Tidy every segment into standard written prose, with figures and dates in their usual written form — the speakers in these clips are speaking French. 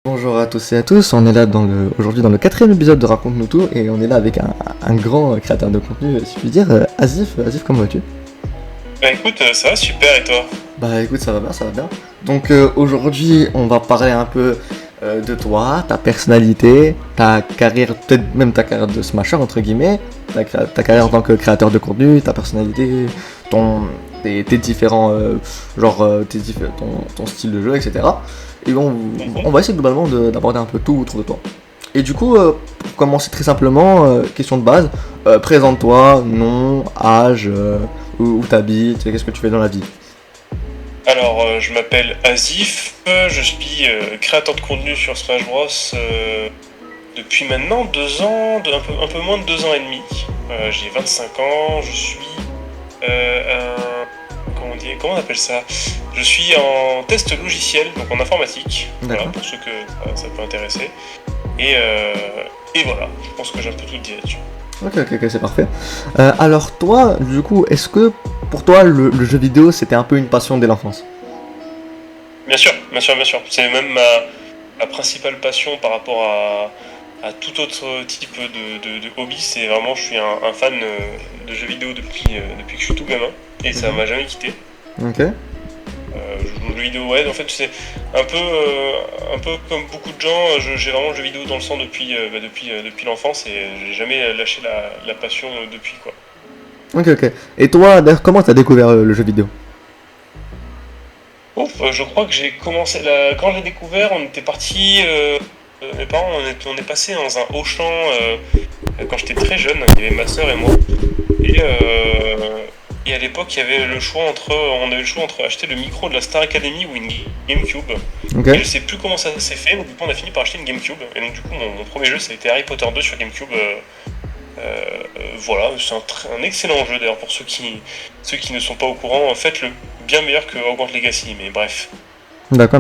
Bonjour à tous et à tous, on est là aujourd'hui dans le quatrième épisode de Raconte-nous tout et on est là avec un grand créateur de contenu, si je puis dire, Asif. Asif, comment vas-tu? Bah écoute, ça va super et toi? Bah écoute, ça va bien, ça va bien. Donc aujourd'hui, on va parler un peu de toi, ta personnalité, ta carrière, peut-être même ta carrière de smasher entre guillemets, ta carrière en tant que créateur de contenu, ta personnalité, tes différents, ton style de jeu, etc. Et on va essayer globalement d'aborder un peu tout autour de toi. Et du coup, pour commencer très simplement, question de base, présente-toi, nom, âge, où t'habites, qu'est-ce que tu fais dans la vie. Alors, je m'appelle Asif, je suis créateur de contenu sur Smash Bros depuis maintenant 2 ans, un peu moins de 2 ans et demi. J'ai 25 ans, je suis comment on appelle ça? Je suis en test logiciel, donc en informatique, voilà, D'accord. pour ceux que ça peut intéresser. Et, euh, et voilà, je pense que j'ai un peu tout dit là-dessus. Ok, c'est parfait. Alors toi, du coup, est-ce que pour toi le jeu vidéo c'était un peu une passion dès l'enfance? Bien sûr, bien sûr, bien sûr. C'est même ma principale passion par rapport à tout autre type de hobby. C'est vraiment, je suis un fan de jeux vidéo depuis que je suis tout gamin. Et ça Mhm. m'a jamais quitté. Ok. Je joue aux jeux vidéo, ouais, en fait, c'est un peu comme beaucoup de gens, j'ai vraiment le jeu vidéo dans le sang depuis l'enfance et j'ai jamais lâché la passion depuis, quoi. Ok. Et toi, d'ailleurs, comment t'as découvert le jeu vidéo? Ouf, je crois que j'ai commencé quand j'ai découvert, on était parti, mes parents, on est passé dans un Auchan quand j'étais très jeune. Il y avait ma soeur et moi. Et, euh, et à l'époque, il y avait on avait le choix entre acheter le micro de la Star Academy ou une GameCube. Ok. Et je sais plus comment ça s'est fait, donc du coup on a fini par acheter une GameCube. Et donc du coup mon premier jeu ça a été Harry Potter 2 sur GameCube. Voilà, c'est un excellent jeu d'ailleurs pour ceux qui ne sont pas au courant. Faites-le, bien meilleur que Hogwarts Legacy, mais bref. D'accord.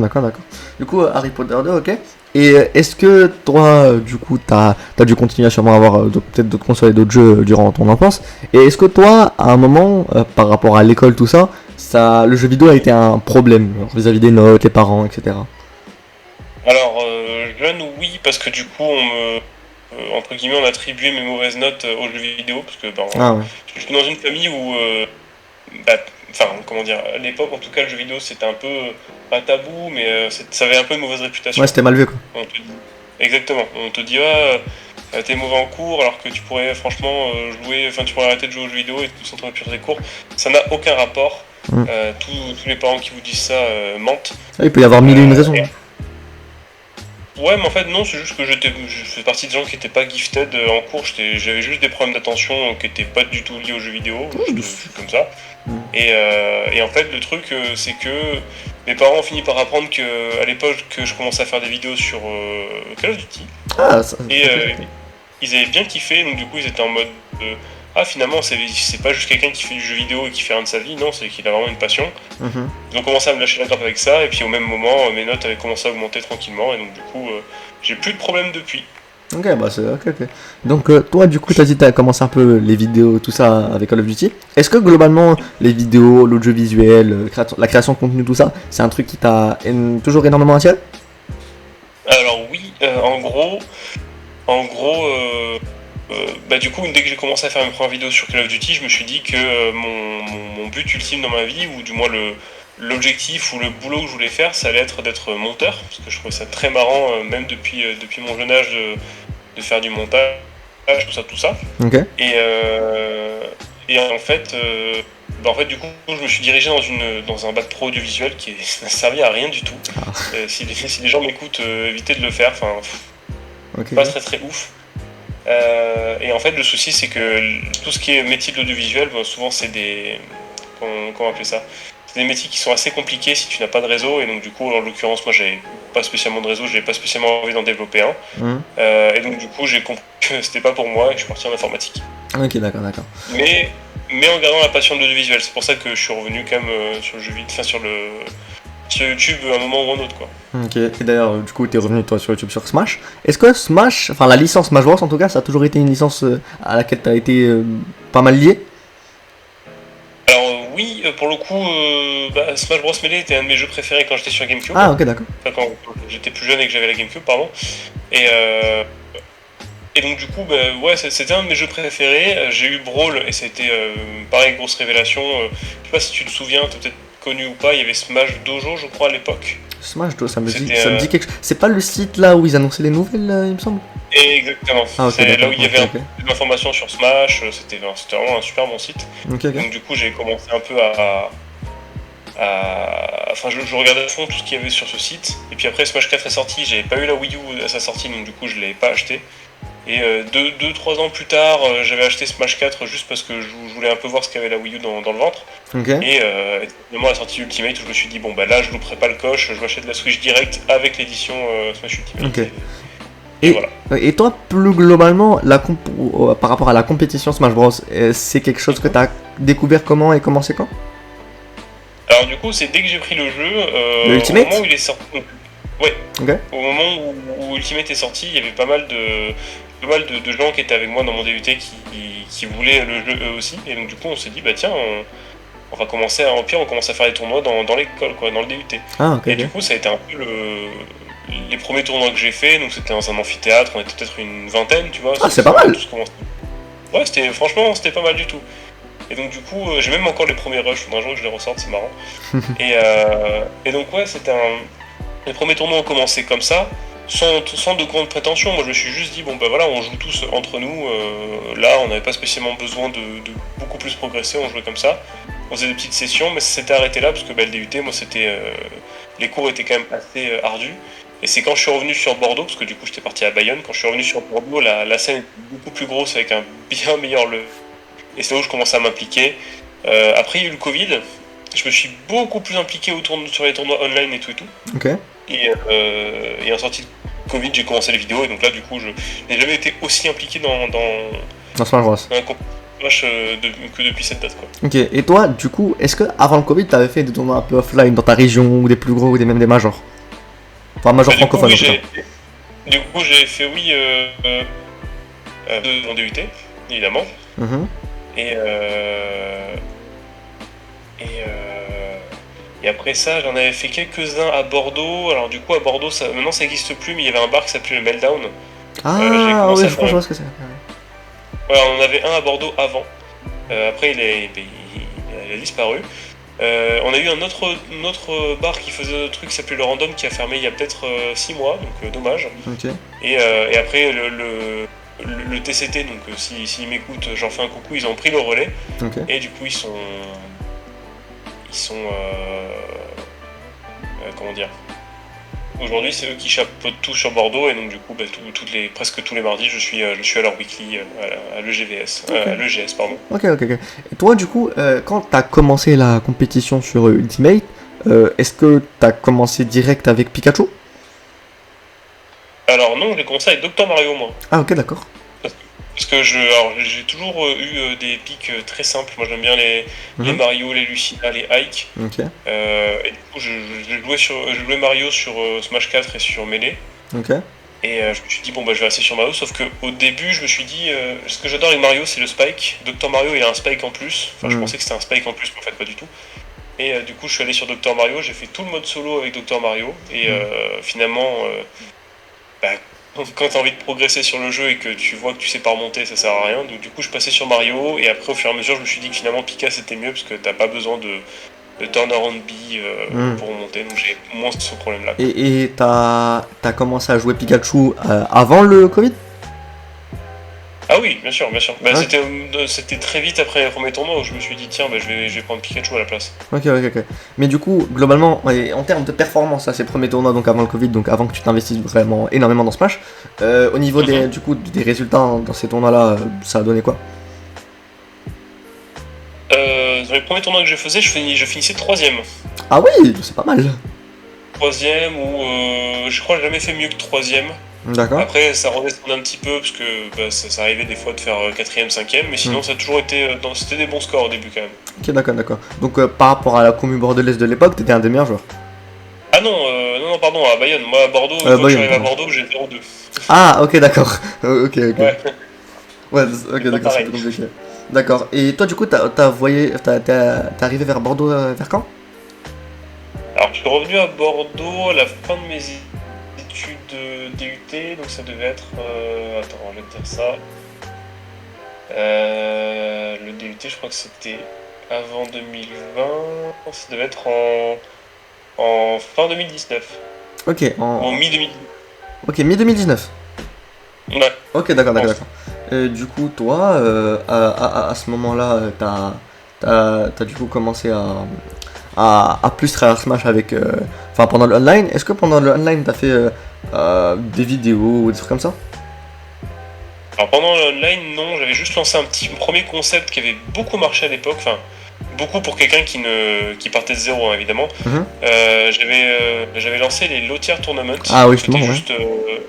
Du coup, Harry Potter 2, ok. Et est-ce que toi, du coup, t'as dû continuer à sûrement avoir peut-être d'autres consoles et d'autres jeux durant ton enfance. Et est-ce que toi, à un moment, par rapport à l'école, tout ça, le jeu vidéo a été un problème genre, vis-à-vis des notes, les parents, etc. Alors, jeune, oui, parce que du coup, entre guillemets, on attribuait mes mauvaises notes aux jeux vidéo, parce que Ah ouais. je suis dans une famille où, bah, enfin, comment dire, à l'époque, en tout cas, le jeu vidéo, c'était un peu, pas tabou, mais ça avait un peu une mauvaise Ouais, réputation. c'était mal vu, quoi. On te dit- Exactement, on te dit, ah, t'es mauvais en cours, alors que tu pourrais franchement jouer, enfin, tu pourrais arrêter de jouer aux jeux vidéo et te concentrer sur tes cours. Ça n'a aucun rapport. Mm. Tous les parents qui vous disent ça mentent. Ah, il peut y avoir mille et une Euh, raisons, hein. Ouais, mais en fait, non, c'est juste que je fais partie des gens qui n'étaient pas gifted en cours. J'avais juste des problèmes d'attention qui n'étaient pas du tout liés aux jeux vidéo. Je suis comme ça. Mm. Et en fait, le truc, c'est que mes parents ont fini par apprendre que, à l'époque que je commençais à faire des vidéos sur Call of Duty. Ah, Et ok. ils avaient bien kiffé, donc du coup, ils étaient en mode ah, finalement, c'est pas juste quelqu'un qui fait du jeu vidéo et qui fait rien de sa vie, non, c'est qu'il a vraiment une passion. Mhm. Ils ont commencé à me lâcher la grappe avec ça, et puis au même moment, mes notes avaient commencé à augmenter tranquillement, et donc du coup, j'ai plus de problème depuis. Ok, bah c'est ok. Donc toi, du coup, t'as dit t'as commencé un peu les vidéos, tout ça avec Call of Duty. Est-ce que globalement, les vidéos, l'audiovisuel, la création de contenu, tout ça, c'est un truc qui t'a toujours énormément attiré? Alors oui, en gros, bah du coup, dès que j'ai commencé à faire mes premières vidéos sur Call of Duty, je me suis dit que mon but ultime dans ma vie, ou du moins l'objectif ou le boulot que je voulais faire, ça allait être d'être monteur, parce que je trouvais ça très marrant, même depuis mon jeune âge, de faire du montage, tout ça. Ok. Et, euh, et en fait, du coup, je me suis dirigé dans un bac pro audiovisuel qui n'a servi à rien du tout. Ah, Si les gens m'écoutent, évitez de le faire. Enfin, pas ok. très ouf. Et en fait, le souci, c'est que tout ce qui est métier de l'audiovisuel, bah, souvent, c'est des. Comment appeler ça? C'est des métiers qui sont assez compliqués si tu n'as pas de réseau. Et donc, du coup, en l'occurrence, moi, j'avais pas spécialement de réseau, j'avais pas spécialement envie d'en développer un. Mhm. Et donc, du coup, j'ai compris que c'était pas pour moi et que je suis parti en informatique. Ok, d'accord. Mais, mais en gardant la passion de l'audiovisuel. C'est pour ça que je suis revenu quand même sur le jeu vidéo, enfin, sur YouTube à un moment ou un autre, quoi. Ok. Et d'ailleurs, du coup, t'es revenu toi sur YouTube sur Smash. Est-ce que Smash, enfin la licence Smash Bros en tout cas, ça a toujours été une licence à laquelle t'as été pas mal lié? Alors oui, pour le coup, Smash Bros Melee était un de mes jeux préférés quand j'étais sur GameCube. Ah, ok, d'accord. Enfin, quand j'étais plus jeune et que j'avais la GameCube, pardon. Et donc du coup, ouais, c'était un de mes jeux préférés. J'ai eu Brawl et ça a été pareil, grosse révélation. Je sais pas si tu te souviens, t'as peut-être connu ou pas, il y avait Smash Dojo, je crois, à l'époque. Smash, ça me dit, C'était, quelque chose. C'est pas le site là où ils annonçaient les nouvelles, il me semble. Exactement. Ah, ok, C'est là d'accord. où il y avait Ok, un peu d'informations sur Smash. C'était vraiment un super bon site. ok, ok. Donc du coup, j'ai commencé un peu Enfin, je regardais à fond tout ce qu'il y avait sur ce site. Et puis après, Smash 4 est sorti. J'avais pas eu la Wii U à sa sortie, donc du coup, je l'ai pas acheté. Et 2-3 ans plus tard, j'avais acheté Smash 4 juste parce que je voulais un peu voir ce qu'avait la Wii U dans le ventre. Ok. Et évidemment, à la sortie Ultimate, où je me suis dit, bon, bah là, je louperai pas le coche, je m'achète la Switch direct avec l'édition Smash Ultimate. Ok. Et voilà. Et toi, plus globalement, par rapport à la compétition Smash Bros, c'est quelque chose que tu as découvert comment et commencé quand? Alors du coup, c'est dès que j'ai pris le jeu, Le au Ultimate moment où il est sorti. Ouais. Ok. Au moment où Ultimate est sorti, il y avait pas mal de gens qui étaient avec moi dans mon DUT qui voulaient le jeu eux aussi. Et donc du coup, on s'est dit, bah tiens, on va commencer à, en pire, on commence à faire des tournois dans l'école, quoi, dans le DUT. Ah, ok. Et Ok. du coup, ça a été un peu les premiers tournois que j'ai fait. Donc c'était dans un amphithéâtre, on était peut-être une vingtaine, tu vois. Ah, c'est pas mal. Ouais, franchement, c'était pas mal du tout. Et donc du coup, j'ai même encore les premiers rushs, faudra un jour que je les ressorte, c'est marrant. et donc ouais, les premiers tournois ont commencé comme ça, sans de grandes prétentions. Moi je me suis juste dit, bon bah voilà, on joue tous entre nous, là on n'avait pas spécialement besoin de beaucoup plus progresser, on jouait comme ça. On faisait des petites sessions, mais ça s'était arrêté là, parce que le DUT, moi les cours étaient quand même assez ardus. Et c'est quand je suis revenu sur Bordeaux, parce que du coup j'étais parti à Bayonne, quand je suis revenu sur Bordeaux, la scène était beaucoup plus grosse avec un bien meilleur level. Et c'est là où je commençais à m'impliquer. Après, il y a eu le Covid. Je me suis beaucoup plus impliqué sur les tournois online et tout. Ok. Et en sortie de Covid, j'ai commencé les vidéos. Et donc là, du coup, je n'ai jamais été aussi impliqué dans Smash Bros. un compétition que depuis cette date, quoi. Ok. Et toi, du coup, est-ce que avant le Covid, t'avais fait des tournois un peu offline dans ta région, ou des plus gros, ou même des majors? Enfin, majors francophones en tout cas. Du coup, j'ai fait oui de mon DUT, évidemment. Mhm. Et après ça, j'en avais fait quelques-uns à Bordeaux. Alors du coup, à Bordeaux, maintenant ça n'existe plus, mais il y avait un bar qui s'appelait le Meltdown. Ah, oui, je crois que je vois ce que c'est. Ouais, on en avait un à Bordeaux avant. Après, il a disparu. On a eu un autre bar qui faisait un truc qui s'appelait le Random qui a fermé il y a peut-être 6 mois, donc dommage. Ok. Et après, le TCT, donc s'ils m'écoutent, j'en fais un coucou, ils ont pris le relais. Ok. Et du coup, ils sont comment dire, aujourd'hui c'est eux qui chapeautent tout sur Bordeaux et donc du coup presque tous les mardis je suis à leur weekly à l'EGVS, Ok. à l'EGS pardon. Ok. Et toi, du coup, quand t'as commencé la compétition sur Ultimate, est-ce que t'as commencé direct avec Pikachu? Alors non, j'ai commencé avec Dr Mario moi. Ah, ok, d'accord. Parce que j'ai toujours eu des pics très simples. Moi j'aime bien les Mario, les Lucina, les Ike. Ok. Et du coup je jouais Mario sur Smash 4 et sur Melee. Ok. Et je me suis dit bon bah je vais rester sur Mario, sauf qu'au début je me suis dit ce que j'adore avec Mario c'est le spike. Dr Mario il a un spike en plus. Enfin je pensais que c'était un spike en plus mais en fait pas du tout. Et du coup je suis allé sur Dr Mario, j'ai fait tout le mode solo avec Dr Mario. Et finalement quand t'as envie de progresser sur le jeu et que tu vois que tu sais pas remonter, ça sert à rien. Donc du coup je passais sur Mario et après au fur et à mesure je me suis dit que finalement Pika c'était mieux parce que t'as pas besoin de turnaround B pour remonter, donc j'ai moins ce problème là. Et t'as commencé à jouer Pikachu avant le Covid? Ah oui, bien sûr. Bah, Ah. c'était très vite après le premier tournoi où je me suis dit tiens bah, je vais prendre Pikachu à la place. Ok. Mais du coup, globalement, en termes de performance à ces premiers tournois, donc avant le Covid, donc avant que tu t'investisses vraiment énormément dans Smash, au niveau des résultats dans ces tournois-là, ça a donné quoi? Dans les premiers tournois que je faisais, je finissais troisième. Ah oui, c'est pas mal. Troisième ou je crois que j'ai jamais fait mieux que troisième. D'accord. Après ça redescendait un petit peu parce que ça arrivait des fois de faire quatrième, cinquième, mais sinon ça a toujours été c'était des bons scores au début quand même. Ok, d'accord. Donc par rapport à la commu bordelaise de l'époque, t'étais un des meilleurs joueurs. Ah non, non, pardon, à Bayonne. Moi à Bordeaux, quand je suis arrivé à Bordeaux, j'ai 0-2. Ah, ok, d'accord. Ok. Ouais. Ouais, ok, d'accord, pareil. c'est compliqué. D'accord. Et toi, du coup, t'es arrivé vers Bordeaux vers quand? Alors, je suis revenu à Bordeaux à la fin de mes études DUT, donc ça devait être. Attends, je vais te dire ça. Le DUT, je crois que c'était avant 2020. Ça devait être en fin 2019. Ok, En mi-2019. ok, mi-2019. Ouais, Ok, d'accord, je d'accord, pense. d'accord. Du coup, toi, à ce moment-là, t'as du coup commencé à plus tryhard Smash avec, enfin, pendant le online. Est-ce que pendant le online, t'as fait des vidéos ou des trucs comme ça? Alors pendant l'online, non, j'avais juste lancé un premier concept qui avait beaucoup marché à l'époque, enfin beaucoup pour quelqu'un qui partait de zéro, hein, évidemment. Mhm. J'avais lancé les Low Tier Tournaments, Ah oui, donc justement, c'était ouais. juste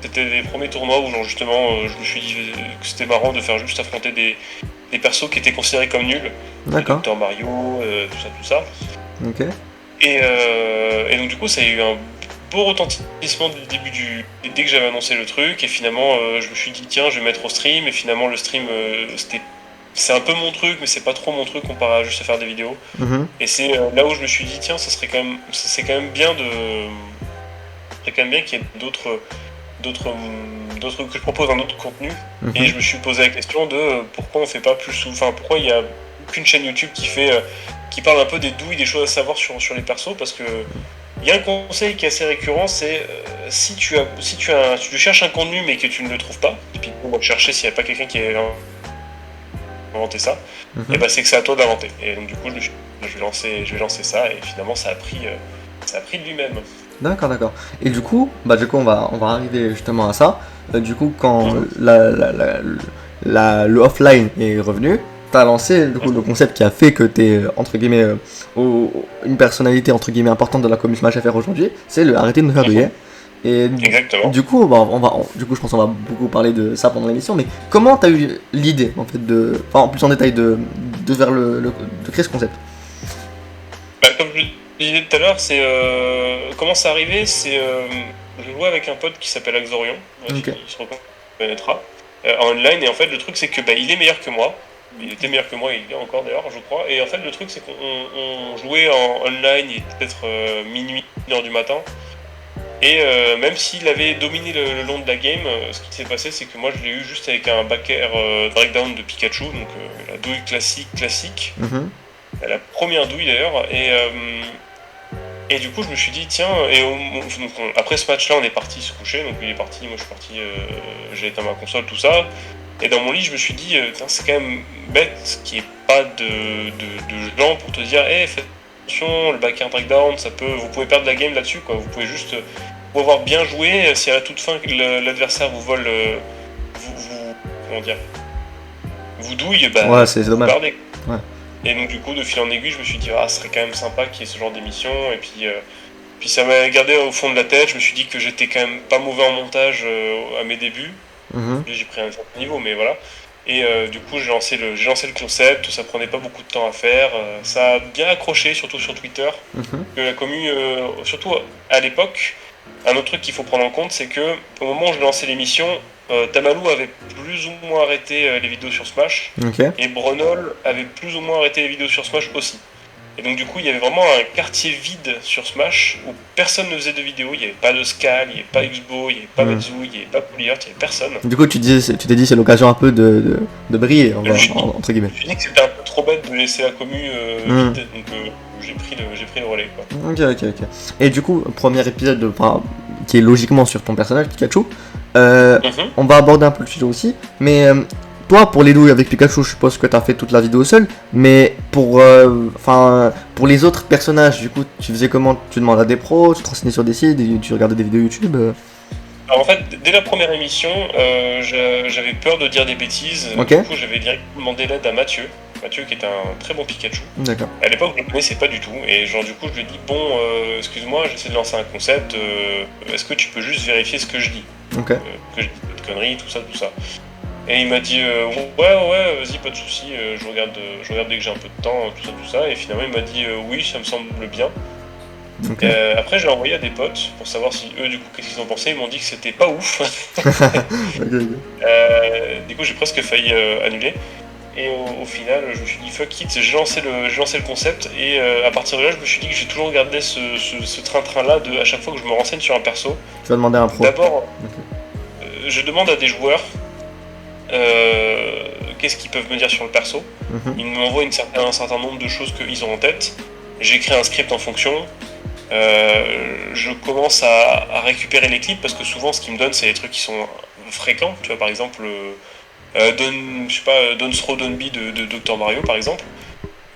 c'était les premiers tournois où genre justement je me suis dit que c'était marrant de faire juste affronter des persos qui étaient considérés comme nuls, les D'accord. Dr Mario, tout ça. Ok. Et donc du coup ça a eu un beau retentissement dès que j'avais annoncé le truc, et finalement je me suis dit tiens je vais mettre au stream, et finalement le stream c'est un peu mon truc mais c'est pas trop mon truc comparé à juste à faire des vidéos. Mhm. Et c'est là où je me suis dit tiens ça serait quand même c'est quand même bien c'est quand même bien qu'il y ait d'autres que je propose un autre contenu. Et Mhm. je me suis posé la question de pourquoi on fait pas plus enfin pourquoi il y a aucune chaîne YouTube qui parle un peu des douilles, des choses à savoir sur les persos, parce que il y a un conseil qui est assez récurrent, c'est si tu cherches un contenu mais que tu ne le trouves pas, typiquement on va chercher s'il n'y a pas quelqu'un qui a inventé ça, et Mhm. ben c'est que c'est à toi d'inventer. Et donc du coup je vais lancer ça, et finalement ça a pris de lui-même. D'accord, d'accord. Et du coup, on va arriver justement à ça. Du coup, quand Mhm. le offline est revenu, t'as lancé du coup, le concept qui a fait que t'es, entre guillemets, une personnalité, entre guillemets, importante de la commu Smash FR aujourd'hui, c'est le arrêter de nous faire de Mhm. guerre. Et Exactement. du coup, du coup, je pense qu'on va beaucoup parler de ça pendant l'émission, mais comment t'as eu l'idée, en fait, enfin, en plus en détail, de faire de créer ce concept? Bah, comme je le disais tout à l'heure, c'est comment c'est arrivé, c'est je jouais avec un pote qui s'appelle Axorion, Ok. il se reconnaîtra, en online, et en fait le truc c'est que bah, il est meilleur que moi. Il était meilleur que moi, il est encore d'ailleurs, je crois. Et en fait, le truc, c'est qu'on jouait en online, il était peut-être minuit, 1h du matin. Et même s'il avait dominé le long de la game, ce qui s'est passé, c'est que moi, je l'ai eu juste avec un back air drag down de Pikachu, donc la douille classique. Mhm. La première douille d'ailleurs. Et du coup, je me suis dit, tiens, après ce match-là, on est parti se coucher. Donc, il est parti, moi je suis parti, j'ai éteint ma console, tout ça. Et dans mon lit, je me suis dit, tiens, c'est quand même bête qu'il n'y ait pas de gens pour te dire, hé, faites attention, le back air drag down, vous pouvez perdre la game là-dessus, quoi. Vous pouvez juste avoir bien joué. Si à la toute fin, l'adversaire vous vole, comment dire, vous douille, bah, Ouais, c'est vous dommage. perdez. Ouais. Et donc du coup, de fil en aiguille, je me suis dit, ah, ce serait quand même sympa qu'il y ait ce genre d'émission. Et puis ça m'a gardé au fond de la tête. Je me suis dit que j'étais quand même pas mauvais en montage à mes débuts. Mhm. J'ai pris un certain niveau, mais voilà. Et du coup, j'ai lancé le concept. Ça prenait pas beaucoup de temps à faire. Ça a bien accroché, surtout sur Twitter. Mhm. Que la commu, surtout à l'époque, un autre truc qu'il faut prendre en compte, c'est que au moment où je lançais l'émission, Tamalou avait plus ou moins arrêté les vidéos sur Smash, Ok. et Brenol avait plus ou moins arrêté les vidéos sur Smash aussi. Et donc du coup, il y avait vraiment un quartier vide sur Smash où personne ne faisait de vidéos. Il n'y avait pas de Skal, il n'y avait pas Xbo, il n'y avait pas Mhm. Metsu, il n'y avait pas Pouliot, il n'y avait personne. Du coup, tu t'es dit c'est l'occasion un peu de briller, Je me suis dit, entre guillemets. que c'était un peu trop bête de laisser la commu Hmm. vide, donc j'ai pris le relais, quoi. Ok, ok, ok. Et du coup, premier épisode enfin, qui est logiquement sur ton personnage, Pikachu. Mhm. On va aborder un peu le sujet aussi. Mais toi, pour les douilles avec Pikachu, je suppose que t'as fait toute la vidéo seul. Mais pour les autres personnages, du coup, tu faisais comment? Tu demandes à des pros, tu te renseignais sur des sites, tu regardais des vidéos YouTube Alors en fait, dès la première émission, j'avais peur de dire des bêtises. Ok, Du coup, j'avais directement demandé l'aide à Mathieu. Mathieu qui est un très bon Pikachu. d'accord. À l'époque, je ne le connaissais pas du tout. Et genre, du coup, je lui ai dit, bon, excuse-moi, j'essaie de lancer un concept. Est-ce que tu peux juste vérifier ce que je dis? Ok. Que je dis pas de conneries, tout ça, tout ça. Et il m'a dit, ouais, vas-y, pas de souci. Je regarde dès que j'ai un peu de temps, tout ça. Et finalement, il m'a dit, oui, ça me semble bien. Ok. Après, je l'ai envoyé à des potes pour savoir si eux, du coup, qu'est-ce qu'ils en pensaient. Ils m'ont dit que c'était pas ouf. Ok, ok. Du coup, j'ai presque failli annuler. Et au final, je me suis dit fuck it, j'ai lancé le concept et à partir de là, je me suis dit que j'ai toujours gardé ce train-train-là de à chaque fois que je me renseigne sur un perso. Tu vas demander à un pro. D'abord, Ok. je demande à des joueurs qu'est-ce qu'ils peuvent me dire sur le perso. Mhm. Ils m'envoient un certain nombre de choses qu'ils ont en tête. J'écris un script en fonction. Je commence à récupérer les clips parce que souvent, ce qu'ils me donnent, c'est des trucs qui sont fréquents. Tu vois, par exemple, je sais pas, Don't Throw Don't Be de Dr Mario, par exemple.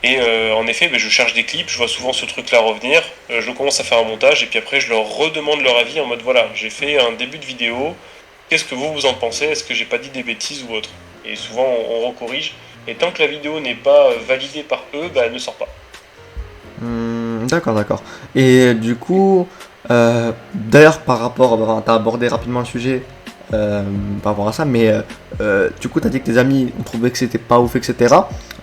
Et en effet, je cherche des clips, je vois souvent ce truc-là revenir, je commence à faire un montage, et puis après je leur redemande leur avis en mode voilà, j'ai fait un début de vidéo, qu'est-ce que vous en pensez, est-ce que j'ai pas dit des bêtises ou autre. Et souvent on recorrige, et tant que la vidéo n'est pas validée par eux, elle ne sort pas. D'accord, d'accord. Et du coup, d'ailleurs, par rapport, enfin, t'as abordé rapidement le sujet par rapport à ça, mais du coup, t'as dit que tes amis ont trouvé que c'était pas ouf, etc.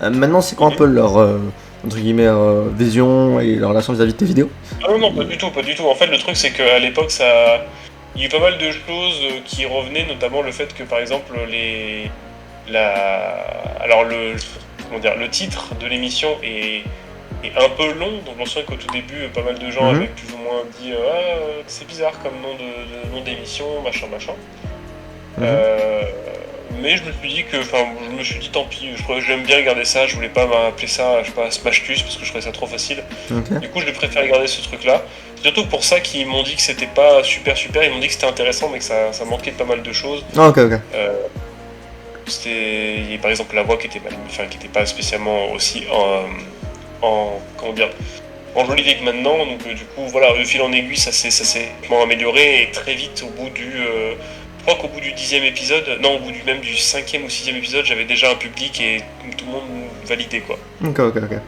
Maintenant, c'est quoi un peu leur, entre guillemets, vision et leur relation vis-à-vis de tes vidéos? Ah non, non, pas du tout, pas du tout. En fait, le truc c'est qu'à l'époque, ça... il y a eu pas mal de choses qui revenaient, notamment le fait que par exemple, la... Alors comment dire, le titre de l'émission est un peu long, donc je me souviens qu'au tout début, pas mal de gens Mhm. avaient plus ou moins dit ah, c'est bizarre comme nom d'émission, machin, machin. Mhm. Euh, mais je me suis dit que, enfin, je me suis dit tant pis, j'aime bien garder ça, je voulais pas m'appeler ça, je sais pas, Smashtus, parce que je trouvais ça trop facile. Ok. Du coup, je préfère garder ce truc-là. C'est surtout pour ça qu'ils m'ont dit que c'était pas super super, ils m'ont dit que c'était intéressant, mais que ça manquait de pas mal de choses. Ah, ok, ok. Euh, il y a par exemple la voix qui était enfin, qui était pas spécialement aussi comment dire, enjolivé que maintenant. Donc du coup, voilà, de fil en aiguille, ça s'est amélioré et très vite au bout je crois qu'au bout du 10e épisode, non, au bout même du 5e ou 6e épisode, j'avais déjà un public et tout le monde validait quoi. Ok, ok, ok.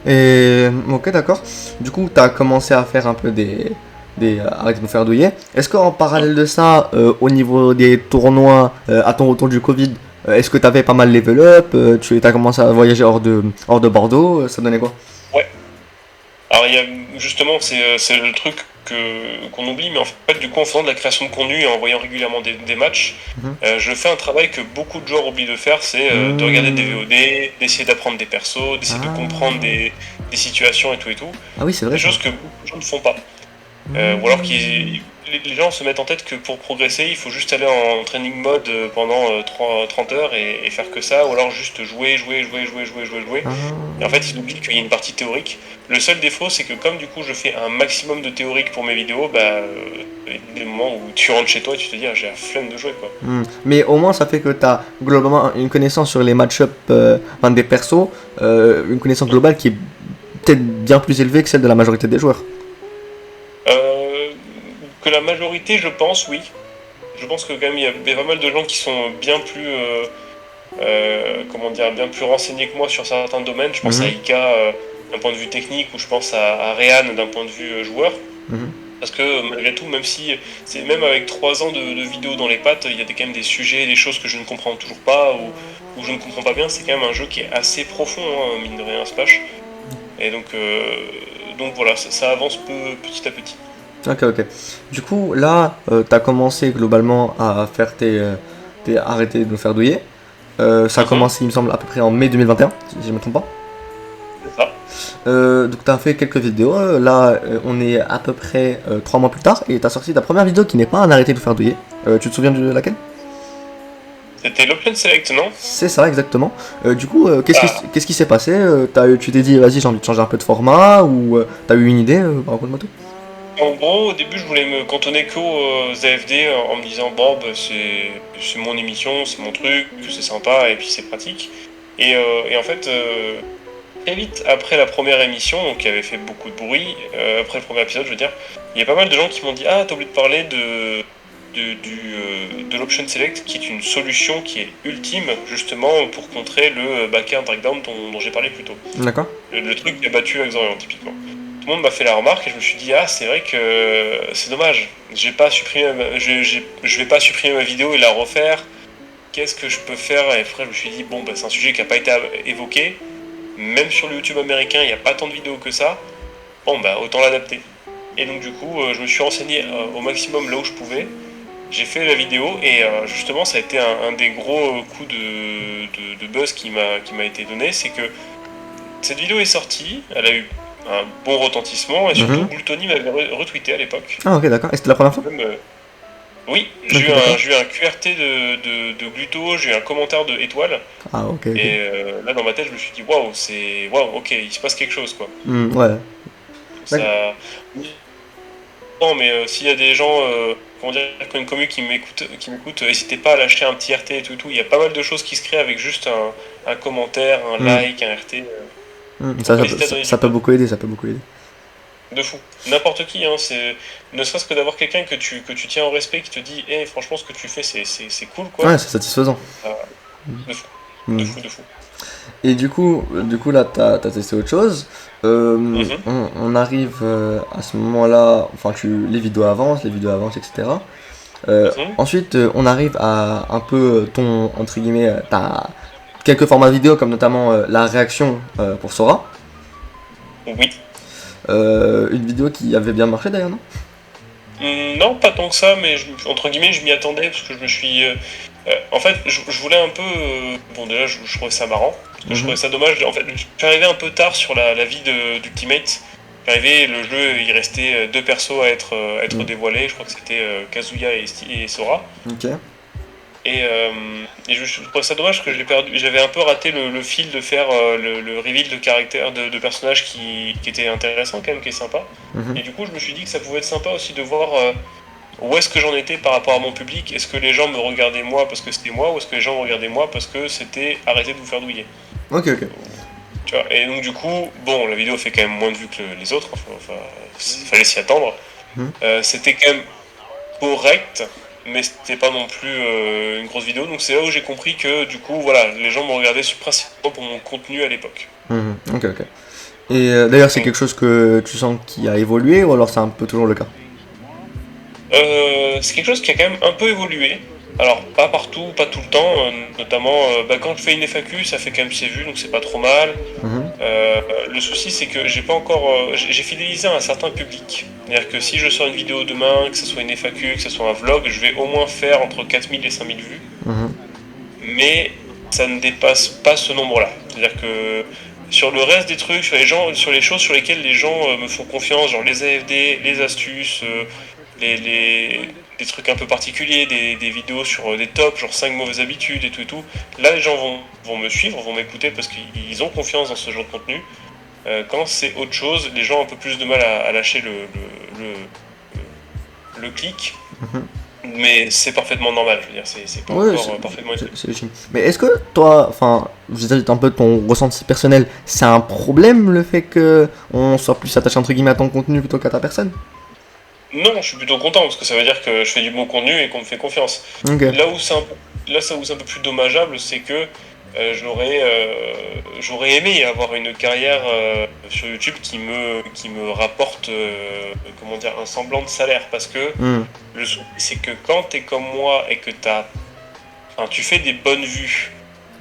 Et ok, d'accord. Du coup, t'as commencé à faire un peu arrête de nous faire douiller. Est-ce qu'en parallèle de ça, au niveau des tournois, à ton retour du Covid, est-ce que t'avais pas mal level up, tu as commencé à voyager hors de Bordeaux, ça donnait quoi? Ouais. Alors il y a, justement, c'est le truc qu'on oublie, mais en fait, du coup, en faisant de la création de contenu et en voyant régulièrement des matchs, Mhm. je fais un travail que beaucoup de joueurs oublient de faire, c'est de regarder des VOD, d'essayer d'apprendre des persos, d'essayer de comprendre Ah. des situations et tout et tout. Ah oui, c'est vrai Des ça. choses que beaucoup de gens ne font pas. Ou alors Hmm. les gens se mettent en tête que pour progresser, il faut juste aller en training mode pendant 30 heures et faire que ça, ou alors juste jouer. Et en Ah. fait, ils oublient qu'il y a une partie théorique. Le seul défaut, c'est que comme du coup je fais un maximum de théorique pour mes vidéos, il y a des moments où tu rentres chez toi et tu te dis, ah, j'ai la flemme de jouer quoi. Hmm. Mais au moins, ça fait que tu as globalement une connaissance sur les match-up enfin, des persos, une connaissance globale qui est peut-être bien plus élevée que celle de la majorité des joueurs. Euh, que la majorité, je pense, oui. Je pense que quand même il y a pas mal de gens qui sont bien plus comment dire, bien plus renseignés que moi sur certains domaines. Je pense à Mhm. Ika d'un point de vue technique ou je pense à Réan d'un point de vue joueur. Mhm. Parce que malgré tout, même si c'est même avec 3 ans de vidéos dans les pattes, il y a quand même des sujets, des choses que je ne comprends toujours pas ou je ne comprends pas bien. C'est quand même un jeu qui est assez profond, hein, mine de rien, Smash. Et donc voilà, ça avance petit à petit. Ok, ok. Du coup, là, tu as commencé globalement à faire arrêter de nous faire douiller. Ça a Mhm, commencé, il me semble, à peu près en mai 2021, si je ne me trompe pas. c'est ça. Donc tu as fait quelques vidéos. Là, on est à peu près 3 mois plus tard et tu as sorti ta première vidéo qui n'est pas un arrêté de nous faire douiller. Tu te souviens de laquelle? C'était l'Open Select, non? C'est ça, exactement. Du coup, Ah. qu'est-ce qui s'est passé? Tu t'es dit, vas-y, j'ai envie de changer un peu de format ou tu as eu une idée? Raconte-moi tout. En gros, au début, je voulais me cantonner qu'aux AFD en me disant, bon, c'est mon émission, c'est mon truc, c'est sympa et puis c'est pratique. Et en fait, très vite après la première émission, donc qui avait fait beaucoup de bruit, après le premier épisode, je veux dire, il y a pas mal de gens qui m'ont dit, ah, t'as oublié de parler de l'Option Select, qui est une solution qui est ultime, justement, pour contrer le backer breakdown dont j'ai parlé plus tôt. D'accord. Le truc qui a battu Exorion, typiquement. Tout le monde m'a fait la remarque et je me suis dit, ah, c'est vrai que c'est dommage. J'ai pas supprimé je vais pas supprimer ma vidéo et la refaire. Qu'est-ce que je peux faire? Et après, je me suis dit, bon, c'est un sujet qui n'a pas été évoqué. Même sur le YouTube américain, il n'y a pas tant de vidéos que ça. Bon, autant l'adapter. Et donc, du coup, je me suis renseigné au maximum là où je pouvais. j'ai fait la vidéo et justement ça a été un des gros coups de buzz qui m'a été donné, c'est que cette vidéo est sortie, elle a eu un bon retentissement et surtout Gluttony m'avait retweeté à l'époque. Ah ok, d'accord. Et c'était la première fois? Même, oui, Ok, d'accord. j'ai eu un QRT de Gluto, j'ai eu un commentaire de Étoile. Ah ok, ok. Et là dans ma tête je me suis dit waouh, waouh, ok, il se passe quelque chose quoi. Ouais. D'accord. Ça... Non mais s'il y a des gens comment dire, qui ont une commu qui m'écoute, n'hésitez pas à lâcher un petit RT et tout. Il y a pas mal de choses qui se créent avec juste un commentaire, un like, un RT. Ça, Donc n'hésitez à donner ça du peut code. beaucoup aider, ça peut beaucoup aider. De fou. N'importe qui, hein, ne serait-ce que d'avoir quelqu'un que tu tiens au respect, qui te dit hey, franchement ce que tu fais c'est cool quoi. Ouais, c'est satisfaisant. De fou. Mm. De fou. Et du coup là, t'as testé autre chose. Mhm. On arrive à ce moment-là, enfin, les vidéos avancent, etc. Mhm. Ensuite, on arrive à un peu entre guillemets, t'as quelques formats vidéo, comme notamment la réaction pour Sora. Oui. Une vidéo qui avait bien marché d'ailleurs, non? Non, pas tant que ça, mais entre guillemets, je m'y attendais parce que je me suis. En fait, je voulais un peu. Bon, déjà, je trouvais ça marrant. Parce que je trouvais ça dommage. En fait, je suis arrivé un peu tard sur la vie d'Ultimate. Arrivé, le jeu, il restait deux persos à être dévoilés. Je crois que c'était Kazuya et Sora. Ok. Et je trouvais ça dommage que j'avais un peu raté le fil de faire le reveal de caractère de personnage qui était intéressant quand même, qui est sympa. Et du coup, je me suis dit que ça pouvait être sympa aussi de voir où est-ce que j'en étais par rapport à mon public. Est-ce que les gens me regardaient moi parce que c'était moi, ou est-ce que les gens me regardaient moi parce que c'était arrêtez de vous faire douiller. Ok. Tu vois, et donc du coup, bon, la vidéo fait quand même moins de vues que les autres, enfin, il fallait s'y attendre. C'était quand même correct, mais c'était pas non plus une grosse vidéo, donc c'est là où j'ai compris que du coup, voilà, les gens me regardaient principalement pour mon contenu à l'époque. Ok. Et d'ailleurs, c'est Donc, quelque chose que tu sens qui a évolué, ou alors c'est un peu toujours le cas? c'est quelque chose qui a quand même un peu évolué. Alors, pas partout, pas tout le temps, notamment quand je fais une FAQ, ça fait quand même ses vues, donc c'est pas trop mal. Le souci, c'est que j'ai pas encore. J'ai fidélisé un certain public. C'est-à-dire que si je sors une vidéo demain, que ce soit une FAQ, que ce soit un vlog, je vais au moins faire entre 4000 et 5000 vues. Mais ça ne dépasse pas ce nombre-là. C'est-à-dire que sur le reste des trucs, sur les choses sur lesquelles les gens me font confiance, genre les AFD, les astuces, des trucs un peu particuliers, des vidéos sur des tops, genre 5 mauvaises habitudes et tout. Là, les gens vont me suivre, vont m'écouter parce qu'ils ont confiance dans ce genre de contenu. Quand c'est autre chose, les gens ont un peu plus de mal à lâcher le clic. Mais c'est parfaitement normal, je veux dire, c'est pas encore parfaitement étudié. C'est légitime. Mais est-ce que toi, enfin, je veux dire, un peu ton ressenti personnel, c'est un problème le fait que on soit plus attaché entre guillemets à ton contenu plutôt qu'à ta personne? Non, je suis plutôt content parce que ça veut dire que je fais du bon contenu et qu'on me fait confiance. Ok. Là où c'est un peu plus dommageable, c'est que j'aurais aimé avoir une carrière sur YouTube qui me rapporte comment dire, un semblant de salaire, parce que le souci, c'est que quand t'es comme moi et que tu fais des bonnes vues,